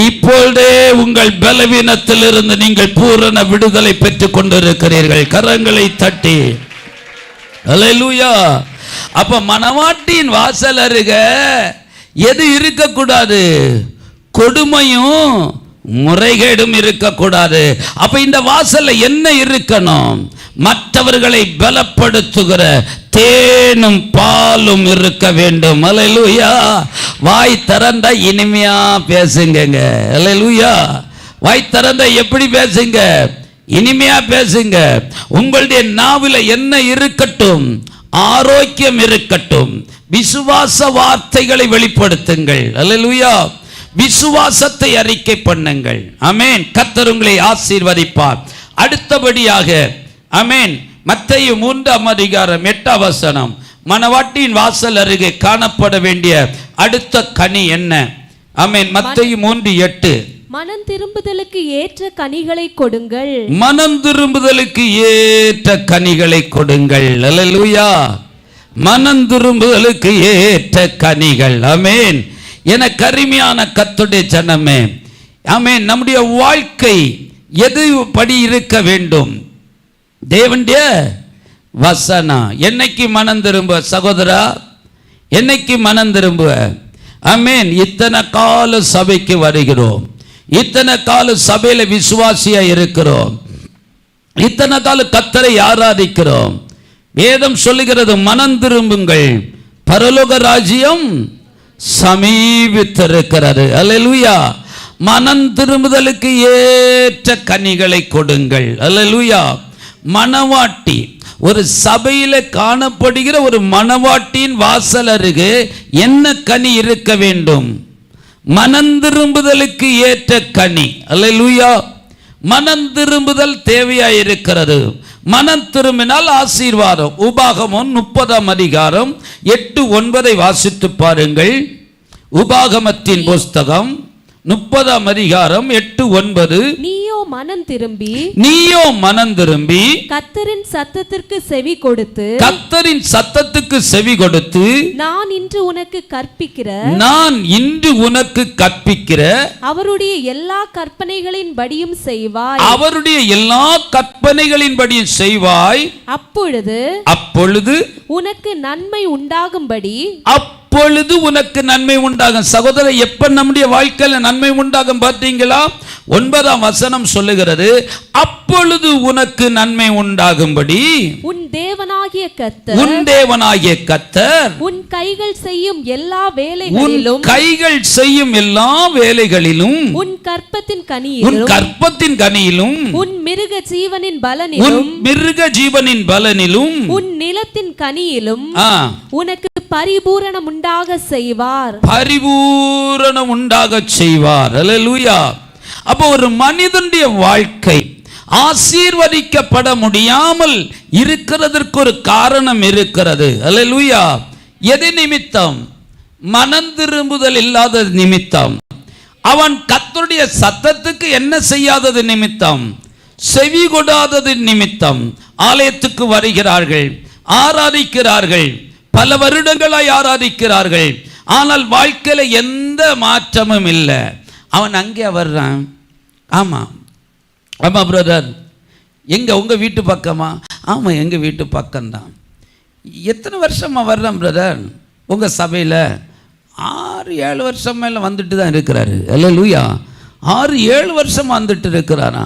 Speaker 1: இப்பொழுதே உங்கள் பலவீனத்திலிருந்து நீங்கள் பூரண விடுதலை பெற்றுக் கொண்டிருக்கிறீர்கள். கரங்களை தட்டி ஹல்லேலூயா. அப்ப மணவாட்டியின் வாசல் அருக எது இருக்கக்கூடாது? கொடுமையும் முறைகேடும் இருக்கக்கூடாது. அப்ப இந்த வாசல்ல என்ன இருக்கணும்? மற்றவர்களை பலப்படுத்துகிற தேனும் பாலும் இருக்க வேண்டும். அல்லேலூயா. வாய் திறந்தா இனிமையா பேசுங்க. அல்லேலூயா. வாய் திறந்தா எப்படி பேசுங்க? இனிமையா பேசுங்க. உங்களுடைய நாவில என்ன இருக்கட்டும்? ஆரோக்கியம் இருக்கட்டும். விசுவாச வார்த்தைகளை வெளிப்படுத்துங்கள். அல்லேலூயா. விசுவாசத்தை அறிக்கை பண்ணுங்கள். ஆமென். கர்த்தர் உங்களை ஆசீர்வதிப்பார். அடுத்தபடியாக ஆமென், மத்தேயு 3:8 மணவாட்டியின் வாசல் அருகே காணப்பட வேண்டிய அடுத்த கனி என்ன? ஆமென். மத்தேயு 3:8
Speaker 2: மனம் திரும்புதலுக்கு ஏற்ற கனிகளை கொடுங்கள்.
Speaker 1: மனம் திரும்புதலுக்கு ஏற்ற கனிகளை கொடுங்கள். அல்லேலூயா. மனம் திரும்புதலுக்கு ஏற்ற கனிகள். ஆமென். என கருமையான கர்த்தருடைய ஜனமே, ஆமென், நம்முடைய வாழ்க்கை எது படி இருக்க வேண்டும்? தேவனுடைய வசனம். என்னைக்கு மனம் திரும்ப சகோதரா? என்னைக்கு மனம் திரும்ப? ஆமென். இத்தனை கால சபைக்கு வருகிறோம், இத்தனை கால சபையில விசுவாசியா இருக்கிறோம், இத்தனை கால கர்த்தரை ஆராதிக்கிறோம். வேதம் சொல்லுகிறது, மனம் திரும்புங்கள், பரலோக ராஜ்யம் சமீபித்திருக்கிறது. அல்லேலூயா. மனம் திரும்புதலுக்கு ஏற்ற கனிகளை கொடுங்கள். அல்லேலூயா. மணவாட்டி, ஒரு சபையில காணப்படுகிற ஒரு மணவாட்டியின் வாசல் அருகே என்ன கனி இருக்க வேண்டும்? மனம் திரும்புதலுக்கு ஏற்ற கனி. அல்லேலூயா. மனம் திரும்புதல் தேவையாய் இருக்கிறது. மனம் திரும்பினால் ஆசீர்வாதம். உபாகமம் 30:8-9 வாசித்து பாருங்கள். உபாகமத்தின் புஸ்தகம் 30:8-9.
Speaker 2: நீயோ மனம் திரும்பி,
Speaker 1: நீயோ மனம் திரும்பி
Speaker 2: கர்த்தரின் சத்தத்திற்கு செவி கொடுத்து,
Speaker 1: கர்த்தரின் சத்தத்துக்கு செவி கொடுத்து,
Speaker 2: நான் இன்று உனக்கு கற்பிக்கிற,
Speaker 1: நான் இன்று உனக்கு கற்பிக்கிற
Speaker 2: அவருடைய எல்லா கற்பனைகளின் படியும் செய்வாய்,
Speaker 1: அவருடைய எல்லா கற்பனைகளின் படியும் செய்வாய்.
Speaker 2: அப்பொழுது
Speaker 1: உனக்கு
Speaker 2: நன்மை உண்டாகும்படி,
Speaker 1: அப்பொழுது உனக்கு நன்மை உண்டாகும். சகோதரர், எப்ப நம்முடைய வாழ்க்கையில நன்மை உண்டாகும் பார்த்தீங்களா? 9ஆம் வசனம் சொல்லுகிறது, அப்பொழுது உனக்கு நன்மை உண்டாகும்படி
Speaker 2: உன் தேவனாகிய கர்த்தர்,
Speaker 1: உன் தேவனாகிய கர்த்தர்
Speaker 2: உன் கைகள் செய்யும் எல்லா வேலைகளிலும்,
Speaker 1: உன் கைகள் செய்யும் எல்லா வேலைகளிலும்,
Speaker 2: உன் கற்பத்தின் கனியிலும்,
Speaker 1: உன் கற்பத்தின் கனியிலும்,
Speaker 2: உன் மிருக ஜீவனின் பலனிலும்,
Speaker 1: உன் மிருக ஜீவனின் பலனிலும்,
Speaker 2: உன் நிலத்தின் கனியிலும் உனக்கு பரிபூரணம் உண்டாக செய்வார்.
Speaker 1: பரிபூரணம் உண்டாக செய்வார். அல்லேலூயா. அப்போ ஒரு மனிதனுடைய வாழ்க்கை ஆசீர்வதிக்கப்பட முடியாமல் இருக்கிறதற்கு ஒரு காரணம் இருக்கிறது. அல்லேலூயா. எது நிமித்தம்? மனம் திரும்புதல் இல்லாத நிமித்தம். அவன் கர்த்தருடைய சத்தத்துக்கு என்ன செய்யாதது நிமித்தம்? செவி கொடாதது நிமித்தம். ஆலயத்துக்கு வருகிறார்கள், ஆராதிக்கிறார்கள், பல வருடங்களாய் ஆராதிக்கிறார்கள், ஆனால் வாழ்க்கையில எந்த மாற்றமும் இல்லை. அவன் அங்கே வர்றான். ஆமா ஆமா பிரதர், எங்க உங்க வீட்டு பக்கமா? ஆமா எங்க வீட்டு பக்கம்தான். எத்தனை வருஷமா வர்றேன் பிரதர் உங்க சபையில்? 6-7 வருஷம் மேலே வந்துட்டு தான் இருக்கிறாரு. அல்லேலூயா. 6-7 வருஷம் வந்துட்டு இருக்கிறாரா.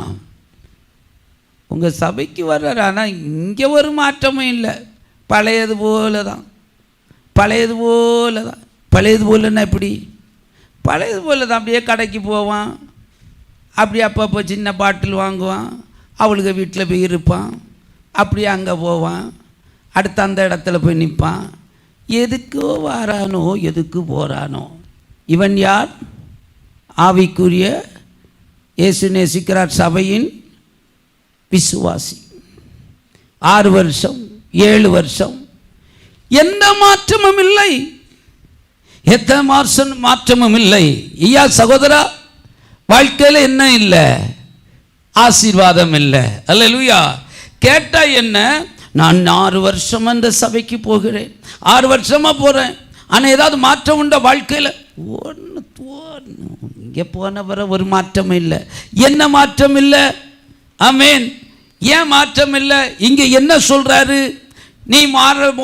Speaker 1: உங்கள் சபைக்கு வர்றாரு. ஆனால் இங்கே ஒரு மாற்றமும் இல்லை. பழையது போல தான். பழையது போல தான். பழையது போலன்னா எப்படி? பழையது போல தான். அப்படியே கடைக்கு போவான், அப்படியே அப்பப்போ சின்ன பாட்டில் வாங்குவான், அவளுக்கு வீட்டில் போய் இருப்பான், அப்படியே அங்கே போவான், அடுத்து அந்த இடத்துல போய் நிற்பான். எதுக்கோ வாரானோ எதுக்கு போகிறானோ. இவன் யார்? ஆவிக்குரிய இயேசு நேசிக்கிறார் சபையின் விசுவாசி. 6 வருஷம் 7 வருஷம் எந்த மாற்றமும் இல்லை. எந்த மாற்றமும் இல்லை. ஐயா சகோதரா, வாழ்க்கையில் என்ன இல்லை? ஆசீர்வாதம் இல்லை. அல்லேலூயா. கேட்டா என்ன? நான் 6 வருஷம் அந்த சபைக்கு போகிறேன், 6 வருஷமா போகிறேன், ஆனால் ஏதாவது மாற்றம் உண்டா வாழ்க்கையில்? இங்கே போன வர ஒரு மாற்றம் இல்லை. என்ன மாற்றம் இல்லை? ஆமென். ஏன் மாற்றம் இல்லை? இங்கே என்ன சொல்றாரு? நீ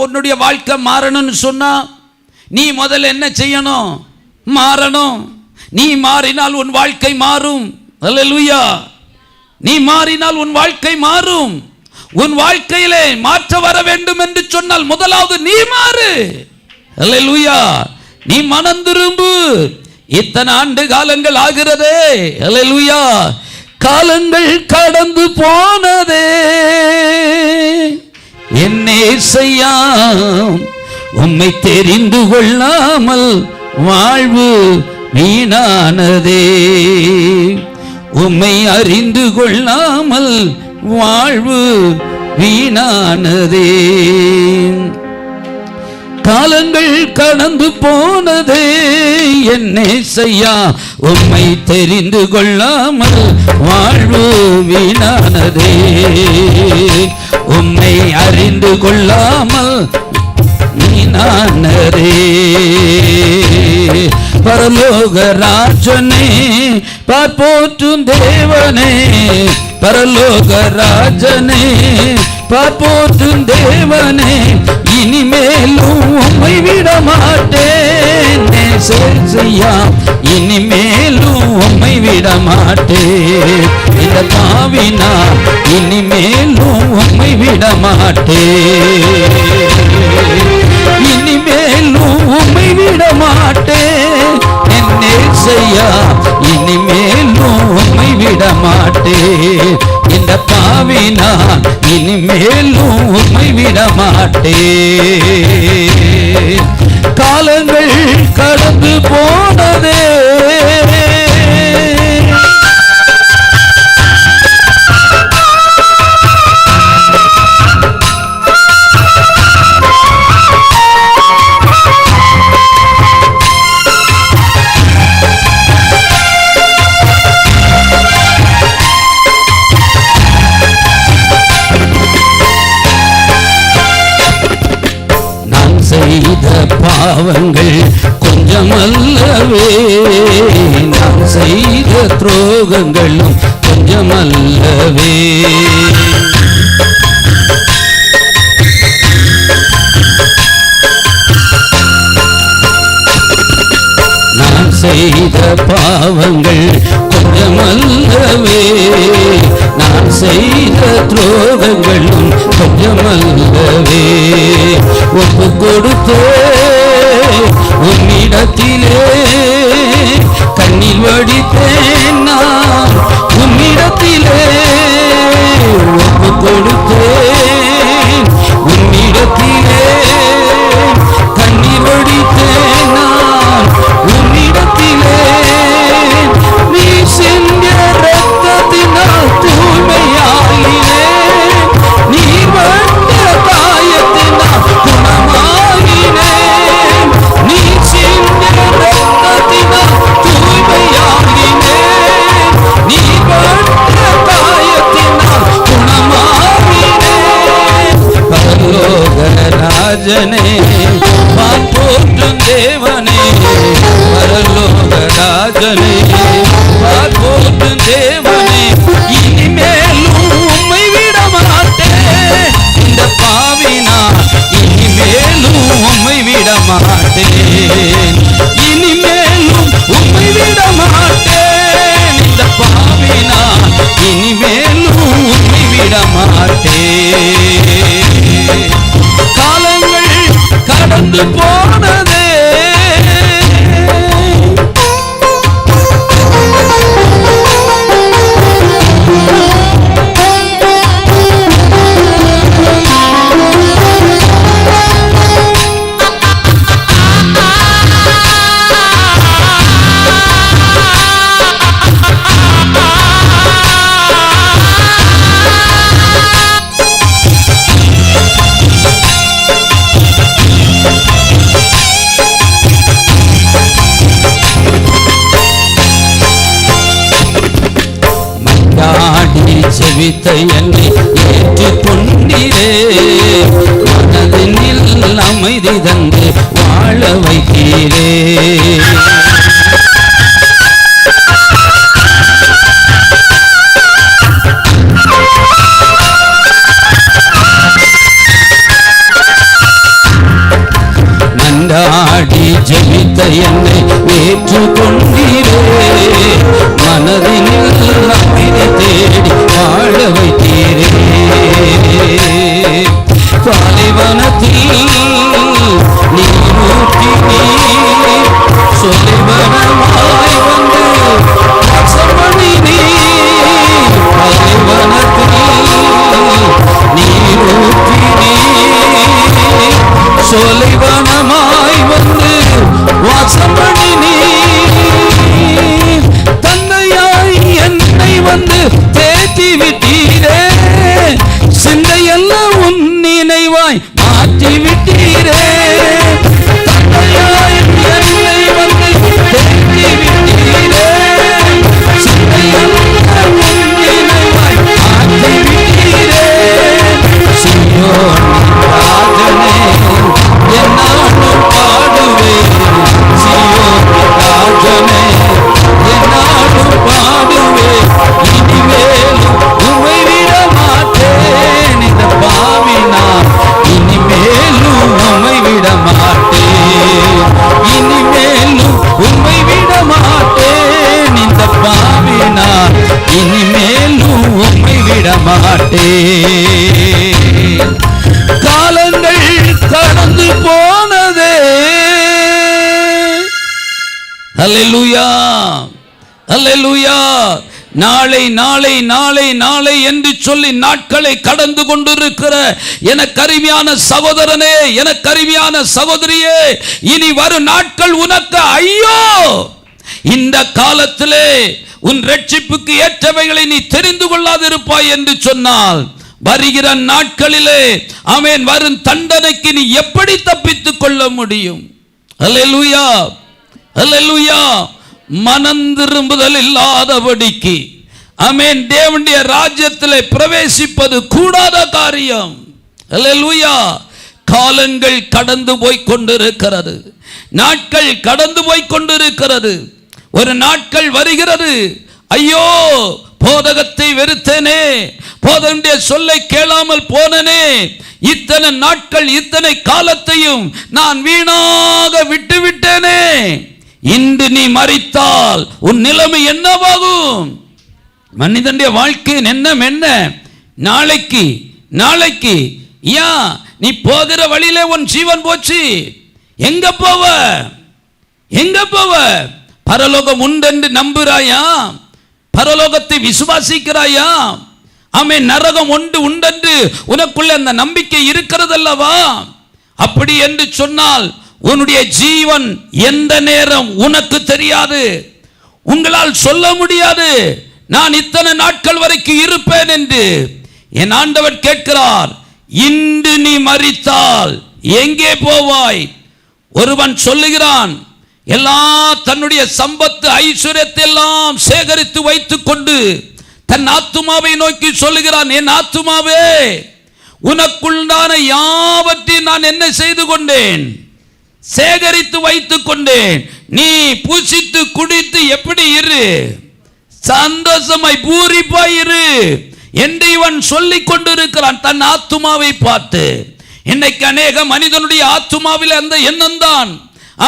Speaker 1: உன்னுடைய வாழ்க்கை மாறணும்னு சொன்னா நீ முதல்ல என்ன செய்யணும்? மாறணும். நீ மாறினால் உன் வாழ்க்கை மாறும். அல்லேலூயா. நீ மாறினால் உன் வாழ்க்கை மாறும். உன் வாழ்க்கையிலே மாற்ற வர வேண்டும் என்று சொன்னால் முதலாவது நீ மாறு. அல்லேலூயா. நீ மனம் திரும்பு. இத்தனை ஆண்டு காலங்கள் ஆகிறதே. அல்லேலூயா. காலங்கள் கடந்து போனதே. என்னே செய்யா உம்மை தெரிந்து கொள்ளாமல் வாழ்வு வீணானதே. உம்மை அறிந்து கொள்ளாமல் வாழ்வு வீணானதே. காலங்கள் கடந்து போனதே. என்னே செய்யா உம்மை தெரிந்து கொள்ளாமல் வாழ்வு வீணானதே. உம்மை அறிந்து கொள்ளாமல் வீணானதே. பரலோக ராஜனே, பார்ப்போற்றும் தேவனே, பரலோக ராஜனே, பார்ப்போற்றும் தேவனே, இனிமேலும் உம்மை விட மாட்டேன். செய்யா இனிமேலும் உம்மை விட மாட்டேன். இந்த பாவினா இனிமேலும் உம்மை விட மாட்டேன். இனிமேலும் உம்மை விட மாட்டேன். என்னே செய்யா இனிமேலும் உம்மை விட மாட்டேன். இந்த பாவினா இனிமேலும் உம்மை விட மாட்டேன். காலங்கள் கடந்து போனதே. செய்த பாவங்கள் கொஞ்சமல்லவே, நான் செய்த துரோகங்களும் கொஞ்சமல்லவே. நான் செய்த பாவங்கள் கொஞ்சமல்லவே, நான் செய்த துரோகங்களும் கொஞ்சமல்லவே. ஒப்பு கொடுத்தே உன்னிடத்திலே கண்ணீர் வடித்தேன். நான் உன்னிடத்திலே ஒப்பு கொடுத்தேன். உன்னிடத்திலே கண்ணீர் வடித்தேன். நான் உன்னிடத்திலே நீ செஞ்ச ரத்தத்தினால் தூய்மையாகினேன். நீ வந்த காயத்தினால் குணமாகினேன். நீ செஞ்ச ரத்தத்தினால் தூய்மையாகினேன். நீ வந்த காயத்தினால் குணமாகினேன். பரலோக ராஜனே, பார்ப்போற்றும் தேவனே, பரலோக ராஜனே, பார்ப்போற்றும் தேவனே, இனிமேலும் உம்மை விட மாட்டேன். இந்த பாவினா இனிமேலும் உம்மை விட மாட்டேன். இனிமே என்னை ஏற்றுக்கொண்டீரே, மனதினில் அமைதி தந்து வாழ வைத்தீரே. நன்றாடி ஜெபித்த என்னை ஏற்றுக்கொண்டீரே, மனதினில் அமைதி தேடி வாழ வைத்தீரே. பாலைவனத்தில் நீரூற்றினீர், சொலிவனமாய் வந்து வாசமணினீர். பாலைவனத்தில் நீரூற்றினீர், சொலிவனமாய் வந்து வாசமணினீர். தந்தையாய் என்னை வந்து தேற்றி விட்டீரே, சிந்தையெல்லாம் உன் நினைவாய் மாற்றி விட்டீரே. தந்தையாய் என்னை வந்து தேற்றி விட்டீரே, சிந்தையெல்லாம் உன் நினைவாய் மாற்றி விட்டீரே. சீயோன் ராஜனே என்னாலும் பாடுவேன், சீயோன் ராஜனே என்னாலும் பாடுவேன். இனிமேலும் உம்மை விட மாட்டேன், இந்த பாவினார் இனிமேலும் உம்மை விட மாட்டேன், இனிமேலும் உம்மை விட மாட்டேன். இந்த பாவினார் இனிமேலும் உம்மை விட மாட்டேன். காலங்கள் கடந்து போனதே. அல்லேலூயா, அல்லேலூயா. நாளை நாளை நாளை நாளை என்று சொல்லி நாட்களை கடந்து கொண்டிருக்கிற எனக்கு அருமையான சகோதரனே, எனக்கு அருமையான சகோதரியே, இனி வரும் நாட்கள் உனக்கு ஐயோ. இந்த காலத்திலே உன் ரட்சிப்புக்கு ஏற்றவைகளை நீ தெரிந்து கொள்ளாதிருப்பாய் என்று சொன்னால், வருகிற நாட்களிலே ஆமென் வரும் தண்டனைக்கு நீ எப்படி தப்பித்துக் கொள்ள முடியும்? அல்லேலூயா, அல்லேலூயா. மனம் திரும்புதல் இல்லாதபடிக்கு ஆமென் தேவனுடைய ராஜ்யத்திலே பிரவேசிப்பது கூடாத காரியம். அல்லேலூயா. காலங்கள் கடந்து போய் கொண்டிருக்கிறது, நாட்கள் கடந்து போய் கொண்டிருக்கிறது. ஒரு நாட்கள் வருகிறது, ஐயோ போதகத்தை வெறுத்தேனே, போதகனுடைய சொல்லை கேளாமல் போனனே, இத்தனை நாட்கள் இத்தனை காலத்தையும் நான் வீணாக விட்டுவிட்டேனே. இன்று நீ மரித்தால் உன் நிலைமை என்னவாகும்? மனிதனுடைய வாழ்க்கையின் எண்ணம் என்ன? நாளைக்கு நாளைக்கு ஏன் நீ போகிற வழியிலே உன் ஜீவன் போச்சு, எங்க போவ? எங்க போவ? பரலோகம் உண்டென்று நம்புறாயா? பரலோகத்தை விசுவாசிக்கிறாயா? ஆமென். நரகம் உண்டென்று உனக்குள்ள அந்த நம்பிக்கை இருக்கிறதல்லவா? அப்படி என்று சொன்னால் உன்னுடைய ஜீவன் எந்த நேரம் உனக்கு தெரியாது, உங்களால் சொல்ல முடியாது நான் இத்தனை நாட்கள் வரைக்கும் இருப்பேன் என்று. என் ஆண்டவர் கேட்கிறார், இன்று நீ மரித்தால் எங்கே போவாய்? ஒருவன் சொல்லுகிறான், எல்லா தன்னுடைய சம்பத்து ஐஸ்வர்யத்தை எல்லாம் சேகரித்து வைத்துக் கொண்டு தன் ஆத்துமாவை நோக்கி சொல்லுகிறான், என் ஆத்துமாவே உனக்குள்ளான யாவற்றையும் நான் என்ன செய்து கொண்டேன்? சேகரித்து வைத்துக் கொண்டேன். நீ புசித்து குடித்து எப்படி இரு, சந்தோஷமாய் பூரிப்பாய் இரு என்று இவன் சொல்லிக் கொண்டிருக்கிறான் தன் ஆத்துமாவை பார்த்து. இன்னைக்கு அநேக மனிதனுடைய ஆத்துமாவில் அந்த எண்ணம் தான்,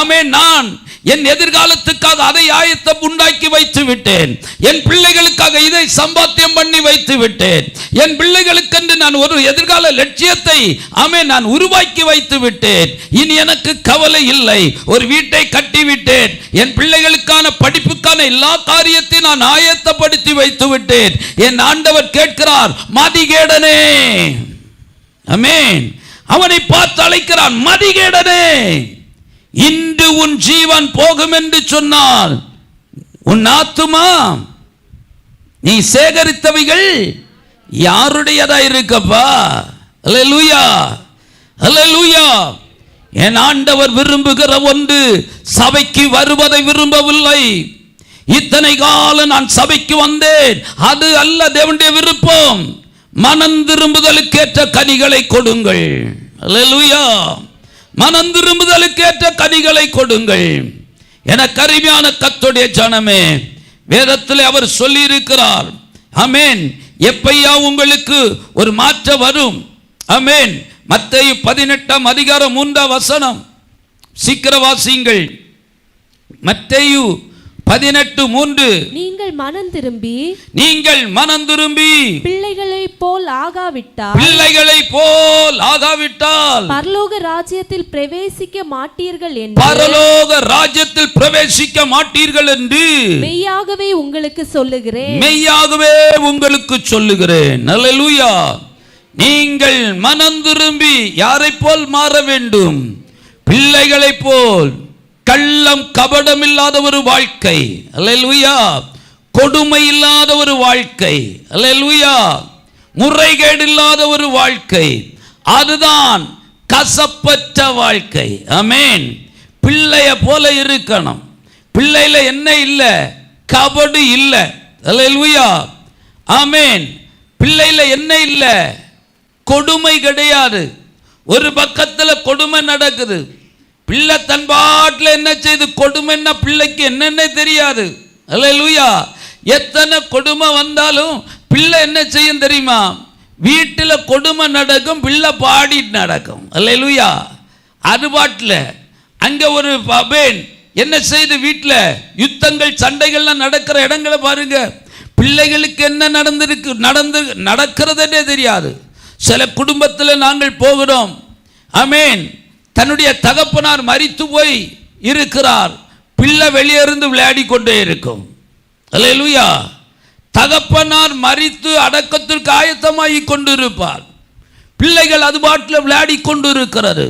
Speaker 1: ஆமென், நான் என் எதிர்காலத்துக்காக அதை ஆயத்தம் உண்டாக்கி வைத்து விட்டேன், என் பிள்ளைகளுக்காக இதை சம்பாத்தியம் பண்ணி வைத்து விட்டேன், என் பிள்ளைகளுக்கென்று நான் ஒரு எதிர்கால லட்சியத்தை ஆமென் நான் உருவாக்கி வைத்து விட்டேன், இனி எனக்கு கவலை இல்லை, ஒரு வீட்டை கட்டி விட்டேன், என் பிள்ளைகளுக்கான படிப்புக்கான எல்லா காரியத்தையும் நான் ஆயத்தப்படுத்தி வைத்து விட்டேன். என் ஆண்டவர் கேட்கிறார், மதிகேடனே. ஆமென். அவனை பார்த்து அழைக்கிறான், மதிகேடனே, இன்று உன் ஜீவன் போகும் என்று சொன்னால் உன் ஆத்துமா நீ சேகரித்தவைகள் யாருடையதா இருக்கப்பா? அல்லேலூயா, அல்லேலூயா. என் ஆண்டவர் விரும்புகிற ஒன்று, சபைக்கு வருவதை விரும்பவில்லை. இத்தனை காலம் நான் சபைக்கு வந்தேன், அது அல்ல தேவனுடைய விருப்பம். மனம் திரும்புதலுக்கேற்ற கனிகளை கொடுங்கள். அல்லேலூயா. மனம் திரும்புதலுக்கேற்ற கனிகளை கொடுங்கள். எனக்கு அருமையான கர்த்தருடைய ஜனமே, வேதத்தில் அவர் சொல்லி இருக்கிறார். ஆமென். எப்பையா உங்களுக்கு ஒரு மாற்றம் வரும்? ஆமென். மத்தேயு 18 அதிகாரம் 3 சீக்கிரம் வாசியுங்கள். மத்தேயு 18:3.
Speaker 2: நீங்கள் மனம் திரும்பி
Speaker 1: பிள்ளைகளைப் போல் ஆகாவிட்டால்
Speaker 2: பரலோக ராஜ்யத்தில் பிரவேசிக்க மாட்டீர்கள் என்று மெய்யாகவே உங்களுக்கு சொல்லுகிறேன்.
Speaker 1: அல்லேலூயா. நீங்கள் மனம் திரும்பி யாரைப் போல் மாற வேண்டும்? பிள்ளைகளைப் போல். கள்ளம் கபடம் இல்லாத ஒரு வாழ்க்கை. அல்லேலூயா. கொடுமை இல்லாத ஒரு வாழ்க்கை. அல்லேலூயா. முறைகேடு இல்லாத ஒரு வாழ்க்கை. அதுதான் கசப்பற்ற வாழ்க்கை. ஆமென். பிள்ளைய போல இருக்கணும். பிள்ளையில என்ன இல்ல? கபடு இல்ல. அல்லேலூயா. ஆமென். பிள்ளையில என்ன இல்ல? கொடுமை கிடையாது. ஒரு பக்கத்துல கொடுமை நடக்குது. பிள்ளை தன் பாட்டில் என்ன செய்து கொடுமைன்னா பிள்ளைக்கு என்னென்ன தெரியாது. அல்லேலூயா. எத்தனை கொடுமை வந்தாலும் பிள்ளை என்ன செய்யும் தெரியுமா? வீட்டில் கொடுமை நடக்கும், பிள்ளை பாடிட்டு நடக்கும். அல்லேலூயா. அது பாட்டில் அங்கே ஒரு பபேன் என்ன செய்து வீட்டில் யுத்தங்கள் சண்டைகள்லாம் நடக்கிற இடங்களை பாருங்க. பிள்ளைகளுக்கு என்ன நடக்கிறதுன்னே தெரியாது. சில குடும்பத்தில் நாங்கள் போகிறோம். ஆமென். தன்னுடைய தகப்பனார் மரித்து போய் இருக்கிறார். பிள்ளை வெளியே இருந்து விளையாடி கொண்டே இருக்கும். அல்லேலூயா. தகப்பனார் மரித்து அடக்கத்திற்கு ஆயத்தமாகி கொண்டிருப்பார். பிள்ளைகள் அது பாட்டில் விளையாடி கொண்டு இருக்கிறது.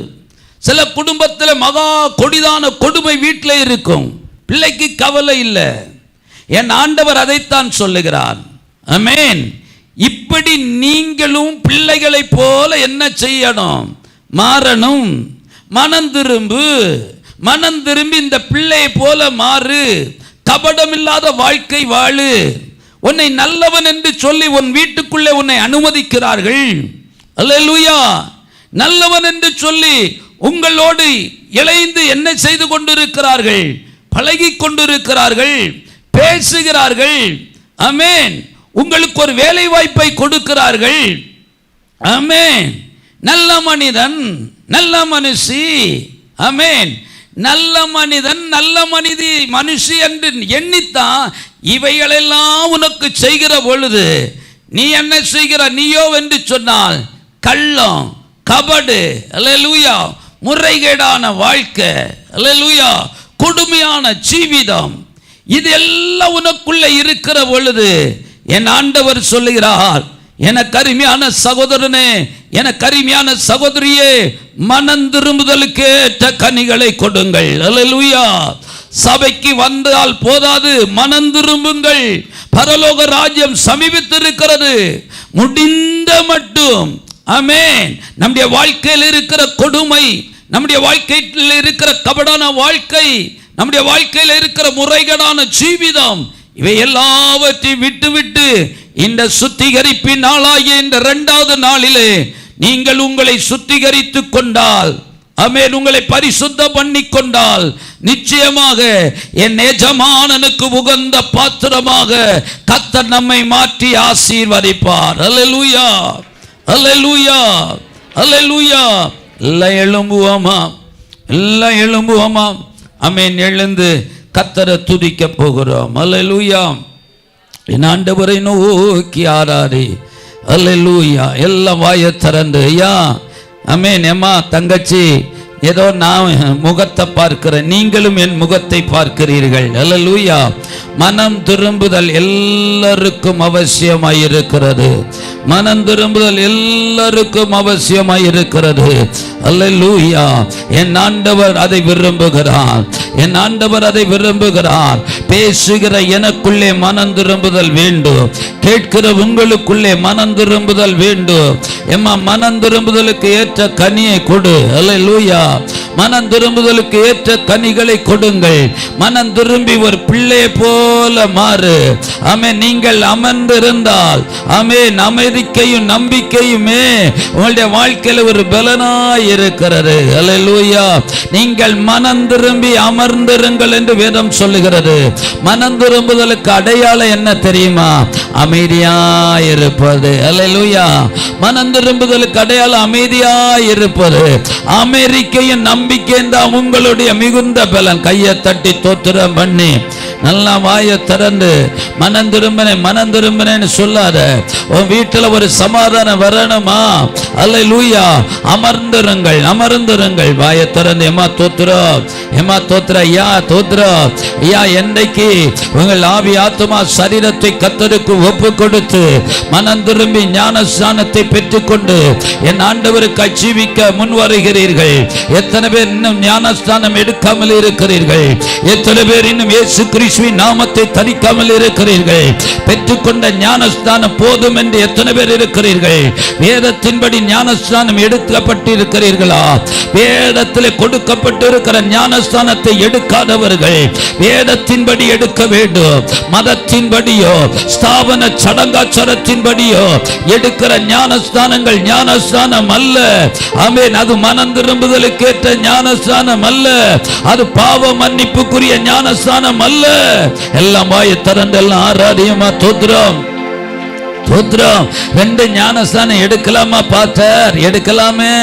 Speaker 1: சில குடும்பத்தில் மகா கொடிதான கொடுமை வீட்டில் இருக்கும். பிள்ளைக்கு கவலை இல்லை. என் ஆண்டவர் அதைத்தான் சொல்லுகிறார். ஆமென். இப்படி நீங்களும் பிள்ளைகளைப் போல என்ன செய்யணும்? மாறணும். மனம் திரும்பி இந்த பிள்ளையை போல மாறு. கபடம் இல்லாத வாழ்க்கை வாழு. உன்னை நல்லவன் என்று சொல்லி உன் வீட்டுக்குள்ளே உன்னை அனுமதிக்கிறார்கள். அல்லேலூயா. நல்லவன் என்று சொல்லி உங்களோடு இணைந்து என்ன செய்து கொண்டிருக்கிறார்கள்? பழகி கொண்டிருக்கிறார்கள், பேசுகிறார்கள். ஆமென். உங்களுக்கு ஒரு வேலை வாய்ப்பை கொடுக்கிறார்கள். ஆமென். நல்ல மனிதன், நல்ல மனுஷி. ஆமென். நல்ல மனிதன், நல்ல மனுஷி என்று எண்ணித்தான் இவைகளெல்லாம் உனக்கு செய்கிற பொழுது நீ என்ன செய்கிற? நீயோ என்று சொன்னால் கள்ளம், கபடு, அல்லேலூயா, முறைகேடான வாழ்க்கை, அல்லேலூயா, கொடுமையான ஜீவிதம், இது எல்லாம் உனக்குள்ள இருக்கிற பொழுது என் ஆண்டவர் சொல்லுகிறார், எனக்கு அருமையான சகோதரனே, எனக்கு அருமையான சகோதரியே, மனம் திரும்புதலுக்கு ஏற்ற கனிகளை கொடுங்கள். அல்லேலூயா. சபைக்கு வந்தால் போதாது, மனம் திரும்புங்கள். பரலோக ராஜ்யம் சமீபித்திருக்கிறது. முடிந்த மட்டும் ஆமென். நம்முடைய வாழ்க்கையில் இருக்கிற கொடுமை, நம்முடைய வாழ்க்கையில் இருக்கிற கபடான வாழ்க்கை, நம்முடைய வாழ்க்கையில் இருக்கிற முறைகேடான ஜீவிதம், இவை எல்லாவற்றையும் விட்டுவிட்டு இந்த சுத்திகரிப்பின் நாளாகிய இந்த 2வது நாளிலே நீங்கள் உங்களை சுத்திகரித்துக் கொண்டால், ஆமென், உங்களை பரிசுத்தம் பண்ணி கொண்டால், நிச்சயமாக என் எஜமானனுக்கு உகந்த பாத்திரமாக கர்த்தர் நம்மை மாற்றி ஆசீர்வதிப்பார். அல்லேலூயா, அல்லேலூயா, அல்லேலூயா. எல்லாம் எழும்புவோமா? ஆமென். எழுந்து கர்த்தரை துதிக்க போகிறோம். அல்லேலூயா. என் ஆண்டவரை நோக்கி ஆராதி. அல்லேலூயா. எல்லாம் வாயை திறந்து ஐயா. ஆமென். ஏம்மா தங்கச்சி, ஏதோ நான் முகத்தை பார்க்கிறேன், நீங்களும் என் முகத்தை பார்க்கிறீர்கள். அல்லேலூயா. மனம் திரும்புதல் எல்லாருக்கும் அவசியமாயிருக்கிறது. மனம் திரும்புதல் எல்லாருக்கும் அவசியமாயிருக்கிறது. அல்லேலூயா. என் ஆண்டவர் அதை விரும்புகிறார். என் ஆண்டவர் அதை விரும்புகிறார். பேசுகிற எனக்குள்ளே மனம் திரும்புதல் வேண்டும். கேட்கிற உங்களுக்குள்ளே மனம் திரும்புதல் வேண்டும். எம்மா, மனம் திரும்புதலுக்கு ஏற்ற கனியை கொடு. அல்லேலூயா. மனம் திரும்புதலுக்கு ஏற்ற கனிகளை கொடுங்கள். மனம் திரும்பி ஒரு பிள்ளை போல மாறு. ஆமென். நீங்கள் அமர்ந்திருந்தால் ஆமென் அமைதிக்கையும் நம்பிக்கையுமே உங்களுடைய வாழ்க்கையில் ஒரு பலனாய் இருக்கிறது. அல்லேலூயா. நீங்கள் மனம் திரும்பி அமர்ந்திருங்கள் என்று வேதம் சொல்லுகிறது. மனம் திரும்புதலுக்கு அடையாளம் என்ன தெரியுமா? அமைதியாய் இருப்பது. அல்லேலூயா. மனம் திரும்புதலுக்கு அடையாளம் அமைதியாய் இருப்பது. அமெரிக்கையும் நம்பிக்கையும் தான் உங்களுடைய மிகுந்த பலன். கையை தட்டி தோத்திரம் பண்ணி நல்லா வாயை திறந்து மனம் திரும்பினேன்னு சொல்லாத. உன் வீட்டில் ஒரு சமாதானம் வரணுமா? அல்லேலூயா. அமர்ந்திருங்கள். வாயை திறந்து எம்மா தோத்திர ஐயா தோத்திரம் ஐயா. என்றைக்கு உங்கள் ஆவி ஆத்துமா சரீரத்தை கர்த்தருக்கு ஒப்பு கொடுத்து மனம் திரும்பி ஞானஸ்நானத்தை பெற்றுக்கொண்டு என் ஆண்டவருக்கு ஜீவிக்க முன் வருகிறீர்கள்? எத்தனை பேர் இன்னும் ஞானஸ்நானம் எடுக்காமல் இருக்கிறீர்கள்? எத்தனை பேர் இன்னும் இயேசு கிறிஸ்துவின் நாமத்தை தரிக்காமல் இருக்கிறீர்கள்? பெற்றுக்கொண்ட ஞானஸ்நானம் போதும் என்று எத்தனை பேர் இருக்கிறீர்கள்? வேதத்தின்படி ஞானஸ்நானம் எடுக்கப்பட்டு இருக்கிறீர்களா? வேதத்தில் கொடுக்கப்பட்டு இருக்கிற ஞானஸ்நானத்தை எடுக்காதவர்கள் வேதத்தின்படி எடுக்க வேண்டும். மதத்தின்படியோ ஸ்தாபன சடங்காச்சாரத்தின்படியோ எடுக்கிற ஞானஸ்தானங்கள் ஞானஸ்தானம் அல்ல. ஆமென். அது மனம் திரும்புதலுக்கு ஏற்ற ஞானஸ்தானம் அல்ல. அது பாவ மன்னிப்புக்குரிய ஞானஸ்தானம் அல்ல. எல்லாம் வாயை திறந்து எல்லாம் ஆராதியமா தோத்திரம். ரெண்டு ஞானஸ்தானம் எடுக்கலாமா? பாத்தர் எடுக்கலாமே.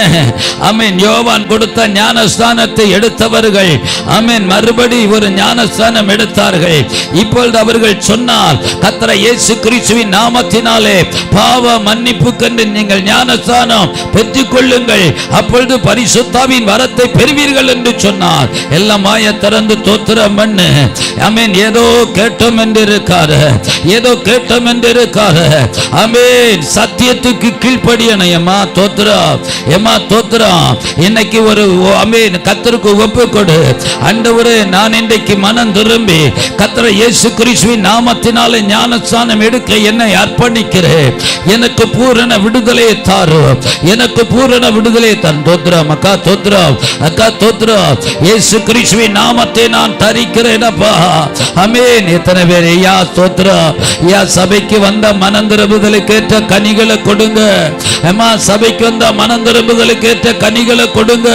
Speaker 1: ஆமென். யோவான் கொடுத்த ஞானஸ்தானத்தை எடுத்தவர்கள் ஆமென் மறுபடி ஒரு ஞானஸ்தானம் எடுத்தார்கள். இப்பொழுது அவர்கள் சொன்னால் கர்த்தர் இயேசு கிறிஸ்துவின் நாமத்தினாலே பாவ மன்னிப்புக்கென்று நீங்கள் ஞானஸ்தானம் பெற்றுக் கொள்ளுங்கள், அப்பொழுது பரிசுத்தாவின் வரத்தை பெறுவீர்கள் என்று சொன்னார். எல்லாம் வாயை திறந்து தோத்திரம் பண்ணு. ஆமென். ஏதோ கேட்டோம் என்று இருக்காரு. ஆமென். சத்தியத்துக்கு கீழ்ப்படியணும். எம்மா தோத்திரம். இன்னைக்கு ஒரு ஆமென் கர்த்தருக்கு ஒப்பு கொடு. ஆண்டவரே, நான் இன்றைக்கு மனம் திரும்பி கர்த்தர் இயேசு கிறிஸ்துவின் நாமத்தினாலே ஞானஸ்நானம் எடுக்க என்னை அர்ப்பணிக்கிறேன். எனக்கு பூரண விடுதலையை தாரும். தோத்திரம் அக்கா தோத்திரம். இயேசு கிறிஸ்துவின் நாமத்தை நான் தரிக்கிறேன் அப்பா. ஆமென். எத்தனை பேர் ஐயா தோத்திரம் ஐயா. சபைக்கு வந்த மனம் திரும்புதலுக்கு ஏற்ற கனிகளை கொடுங்க. அம்மா சபைக்கு வந்த மனம் திரும்புதலுக்கு ஏற்ற கனிகளை கொடுங்க.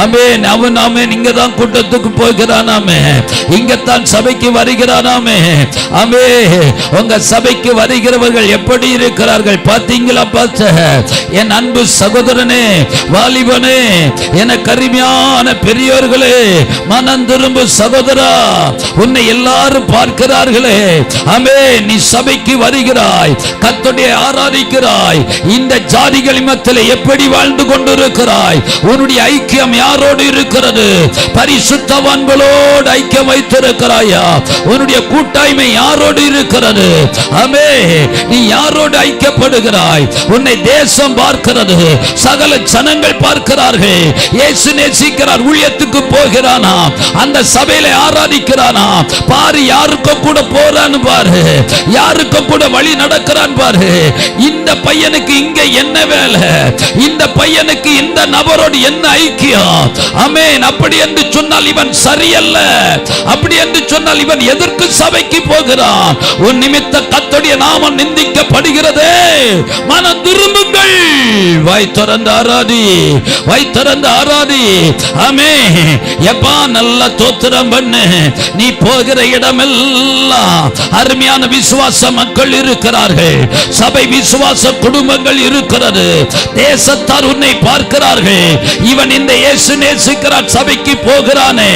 Speaker 1: ஆமென். அவன் ஆமென் இங்க தான் கூட்டத்துக்கு போகிறானாமே, இங்கத்தான் சபைக்கு வருகிறானாமே. ஆமென். உங்க சபைக்கு வருகிறவர்கள் எப்படி இருக்கிறார்கள் பார்த்தீங்களா? என் அன்பு சகோதரனே, வாலிபனே, என கருமையான பெரியோர்களே, மனம் திரும்பு சகோதரா. உன்னை எல்லாரும் பார்க்கிறார்களே. ஆமென். நீ சபைக்கு வருகிறாய், கர்த்தரை ஆராதிக்கிறாய். இந்த ஜாதிகள் மத்தியிலே எப்படி வாழ்ந்து கொண்டிருக்கிறாய்? உன்னுடைய ஐக்கியம் யாரோடு இருக்கிறது? பரிசுத்தவான்களோடு ஐக்கியம் வைத்திருக்கிறாயா? உன்னுடைய கூட்டாய்மை யாரோடு இருக்கிறது? ஆமென். நீ யாரோடு ஐக்கியப்படுகிறாய்? உன்னை தேசம் பார்க்கிறது, சகல ஜனங்கள் பார்க்கிறார்கள். இயேசு நேசிக்கிறார். ஊழியத்துக்கு போகிறானா, அந்த சபையில ஆராதிக்கிறானா பாரு. யாருக்கும் கூட போறான்னு பாரு, யாருக்கும் கூட வழி நடக்கிறான் பாரு. இந்த பையனுக்கு இங்க என்ன வேலை? இந்த பையனுக்கு இந்த நபரோடு என்ன ஐக்கியம்? ஆமென். அப்படி என்று சொன்னால் இவன் சரியல்ல. அப்படி என்று சொன்னால் இவன் எதற்கு சபைக்கு போகிறான்? உன் நிமித்த கர்த்தருடைய நாமம் நிந்திக்கப்படுகிறதே. மனம் திரும்புங்கள். வாய் திறந்து ஆராதி. ஆமென். எப்பா நல்ல தோத்திரம் பண்ணு. நீ போகிற இடமெல்லாம் அருமையான விசுவாச மக்கள் இருக்கிறார்கள். சபை விசுவாச குடும்பங்கள் இருக்கிறது. தேசத்தார் உன்னை பார்க்கிறார்கள். இவன் இந்த இயேசு நேசிக்கிறார், சபைக்கு போகிறானே,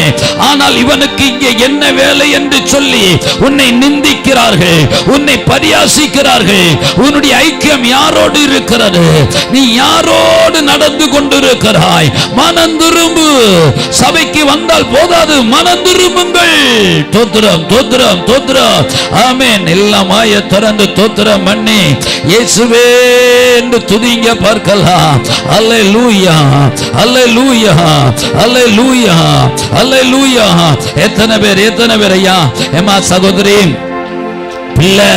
Speaker 1: ஆனால் இவனுக்கு இங்கே என்ன வேலை என்று சொல்லி உன்னை நிந்திக்கிறார்கள், உன்னை பரியாசிக்கிறார்கள். உன்னுடைய ஐக்கியம் யாரோடு இருக்கிறது? நீ யாரோடு நடந்து கொண்டிருக்கிறாய்? மனம் திரும்பு. சபைக்கு வந்தால் போதாது, மனம் திரும்புங்கள். தோத்திரம். ஆமென். எல்லாம் வாயை திறந்து தோத்திரம் பண்ணி இயேசுவே என்று துதிங்க பார்க்கலாம். அல்லேலூயா. எத்தனை பேர் ஐயா? ஏமா சகோதரி, பிள்ளை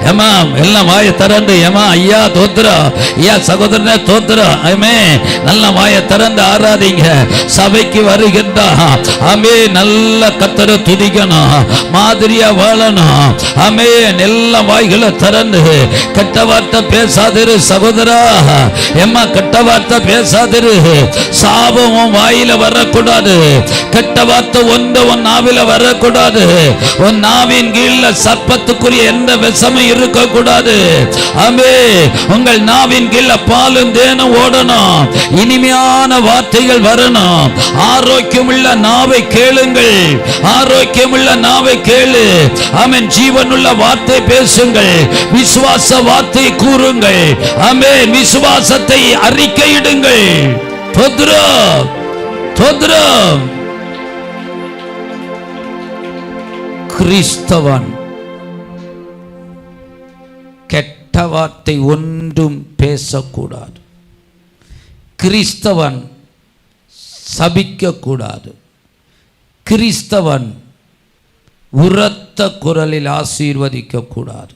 Speaker 1: ஏமா எல்லாம் வாயை திறந்து ஏமா ஐயா தோத்துறோம், ஐயா சகோதரனே தோத்துறோம், ஆமே நல்ல வாயை திறந்து ஆராதிங்க. சபைக்கு வருகின்ற ஆமே நல்ல கத்தரை துதிக்கணும், மாதிரியா வாழணும். ஆமே எல்லா வாய்களை திறந்து கெட்ட வார்த்தை பேசாதிரு சகோதரா, ஏமா கெட்ட வார்த்தை பேசாதிரு. சாபம் உன் வாயில வரக்கூடாது, கெட்ட வார்த்தை ஒன்று உன் நாவில வரக்கூடாது. உன் நாவின் கீழ சர்ப்பத்துக்குரிய எந்த விஷமும் இருக்கக்கூடாது. ஆமே உங்கள் நாவின் கீழ பாலும் தேனும் ஓடணும், இனிமையான வார்த்தைகள் வரணும். ஆரோக்கியமுள்ள நாவை கேளுங்கள், ஆரோக்கியமுள்ள நாவை கேளு. ஆமென். ஜீவனுள்ள வார்த்தை பேசுங்கள், விசுவாச வார்த்தை கூறுங்கள். ஆமென். விசுவாசத்தை அறிக்கையிடுங்கள். தோத்திரம் தோத்திரம். கிறிஸ்தவன் கெட்ட வார்த்தை ஒன்றும் பேசக்கூடாது. கிறிஸ்தவன் சபிக்கக்கூடாது. கிறிஸ்தவன் உரத்த குரலில் ஆசீர்வதிக்க கூடாது.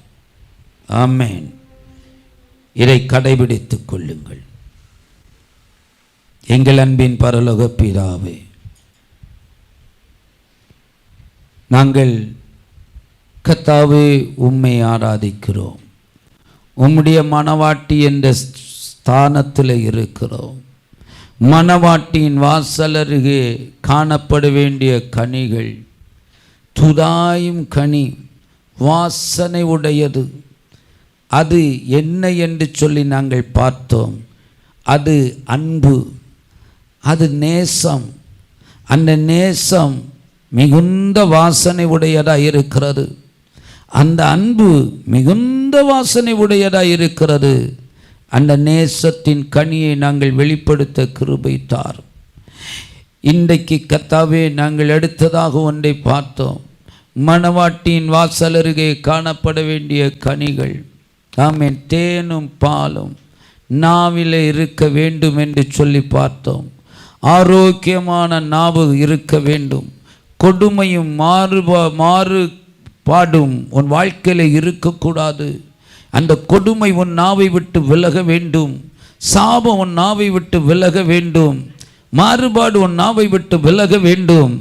Speaker 1: ஆமென். இதை கடைபிடித்துக் கொள்ளுங்கள். எங்கள் அன்பின் பரலோக பிதாவே, நாங்கள் கர்த்தாவே உம்மை ஆராதிக்கிறோம். உம்முடைய மணவாட்டி என்ற ஸ்தானத்தில் இருக்கிறோம். மணவாட்டியின் வாசல் அருகே காணப்பட வேண்டிய கனிகள் துதாயும் கனி, வாசனை உடையது. அது என்ன என்று சொல்லி நாங்கள் பார்த்தோம். அது அன்பு, அது நேசம். அந்த நேசம் மிகுந்த வாசனை உடையதாக இருக்கிறது. அந்த அன்பு மிகுந்த வாசனை உடையதாக இருக்கிறது. அந்த நேசத்தின் கனியை நாங்கள் வெளிப்படுத்த கிருபை தாரும். இன்றைக்கு கர்த்தாவே நாங்கள் எடுத்ததாக ஒன்றை பார்த்தோம். மணவாட்டியின் வாசல் அருகே காணப்பட வேண்டிய கனிகள், ஆமென், தேனும் பாலும் நாவிலே இருக்க வேண்டும் என்று சொல்லி பார்த்தோம். ஆரோக்கியமான நாவு இருக்க வேண்டும். கொடுமையும் மாறுபாடும் உன் வாழ்க்கையில் இருக்கக்கூடாது. அந்த கொடுமை உன் நாவை விட்டு விலக வேண்டும். சாபம் உன் நாவை விட்டு விலக வேண்டும். மாறுபாடு உன் நாவை விட்டு விலக வேண்டும்.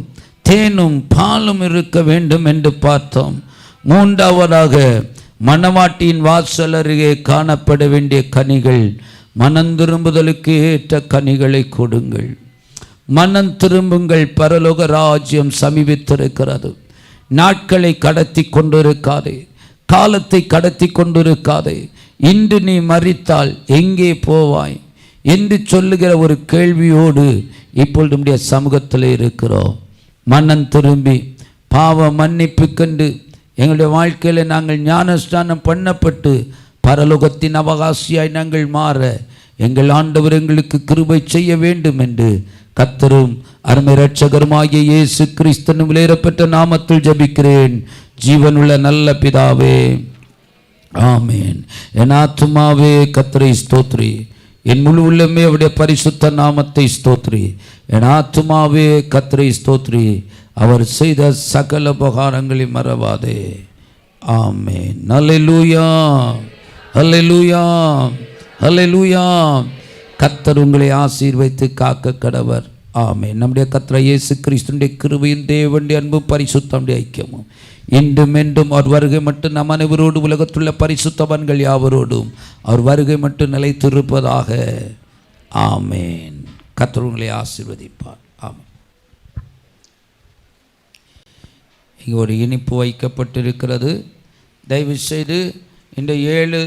Speaker 1: தேனும் பாலும் இருக்க வேண்டும் என்று பார்த்தோம். மூன்றாவதாக மணவாட்டியின் வாசல் அருகே காணப்பட வேண்டிய கனிகள், மனம் திரும்புதலுக்கு ஏற்ற கனிகளை கொடுங்கள். மனம் திரும்புங்கள், பரலோக ராஜ்யம் சமீபித்திருக்கிறது. நாட்களை கடத்தி கொண்டிருக்காதே, காலத்தை கடத்தி கொண்டிருக்காதே. இன்று நீ மரித்தால் எங்கே போவாய் என்று சொல்லுகிற ஒரு கேள்வியோடு இப்பொழுது நம்முடைய சமூகத்தில் இருக்கிறோம். மனம் திரும்பி பாவ மன்னிப்பு கண்டு எங்களுடைய வாழ்க்கையில் நாங்கள் ஞானஸ்தானம் பண்ணப்பட்டு பரலோகத்தின் அவகாசியாய் நாங்கள் மாற எங்கள் ஆண்டவர் எங்களுக்கு கிருபை செய்ய வேண்டும் என்று கர்த்தரும் அருமை இரட்சகருமாகிய இயேசு கிறிஸ்துவின் விலையேறப்பெற்ற நாமத்தில் ஜெபிக்கிறேன். ஜீவனுள்ள நல்ல பிதாவே, ஆமேன். என் ஆத்துமாவே கர்த்தரை ஸ்தோத்ரி, என் முழு உள்ளமே அவருடைய பரிசுத்த நாமத்தை ஸ்தோத்ரி. என் ஆத்துமாவே கர்த்தரை ஸ்தோத்ரி, அவர் செய்த சகல உபகாரங்களை மறவாதே. ஆமேன். அல்லேலூயா, அல்லேலூயா, அல்லேலூயா. கர்த்தர் உங்களை ஆசீர்வதித்து காக்க கடவர். ஆமென். நம்முடைய கர்த்தர் இயேசு கிறிஸ்துவின் கிருபையும் தேவனுடைய அன்பும் பரிசுத்தமுடைய ஐக்கியமும் இன்றும் என்றும் அவர் வருகை மட்டும் நம் அனைவரோடு உலகத்துள்ள பரிசுத்தவான்கள் யாவரோடும் அவர் வருகை மட்டும் நிலைத்திருப்பதாக. ஆமென். கர்த்தர் உங்களை ஆசீர்வதிப்பார். ஆமென். இங்கே ஒரு இனிப்பு வைக்கப்பட்டிருக்கிறது. தயவு செய்து இந்த 7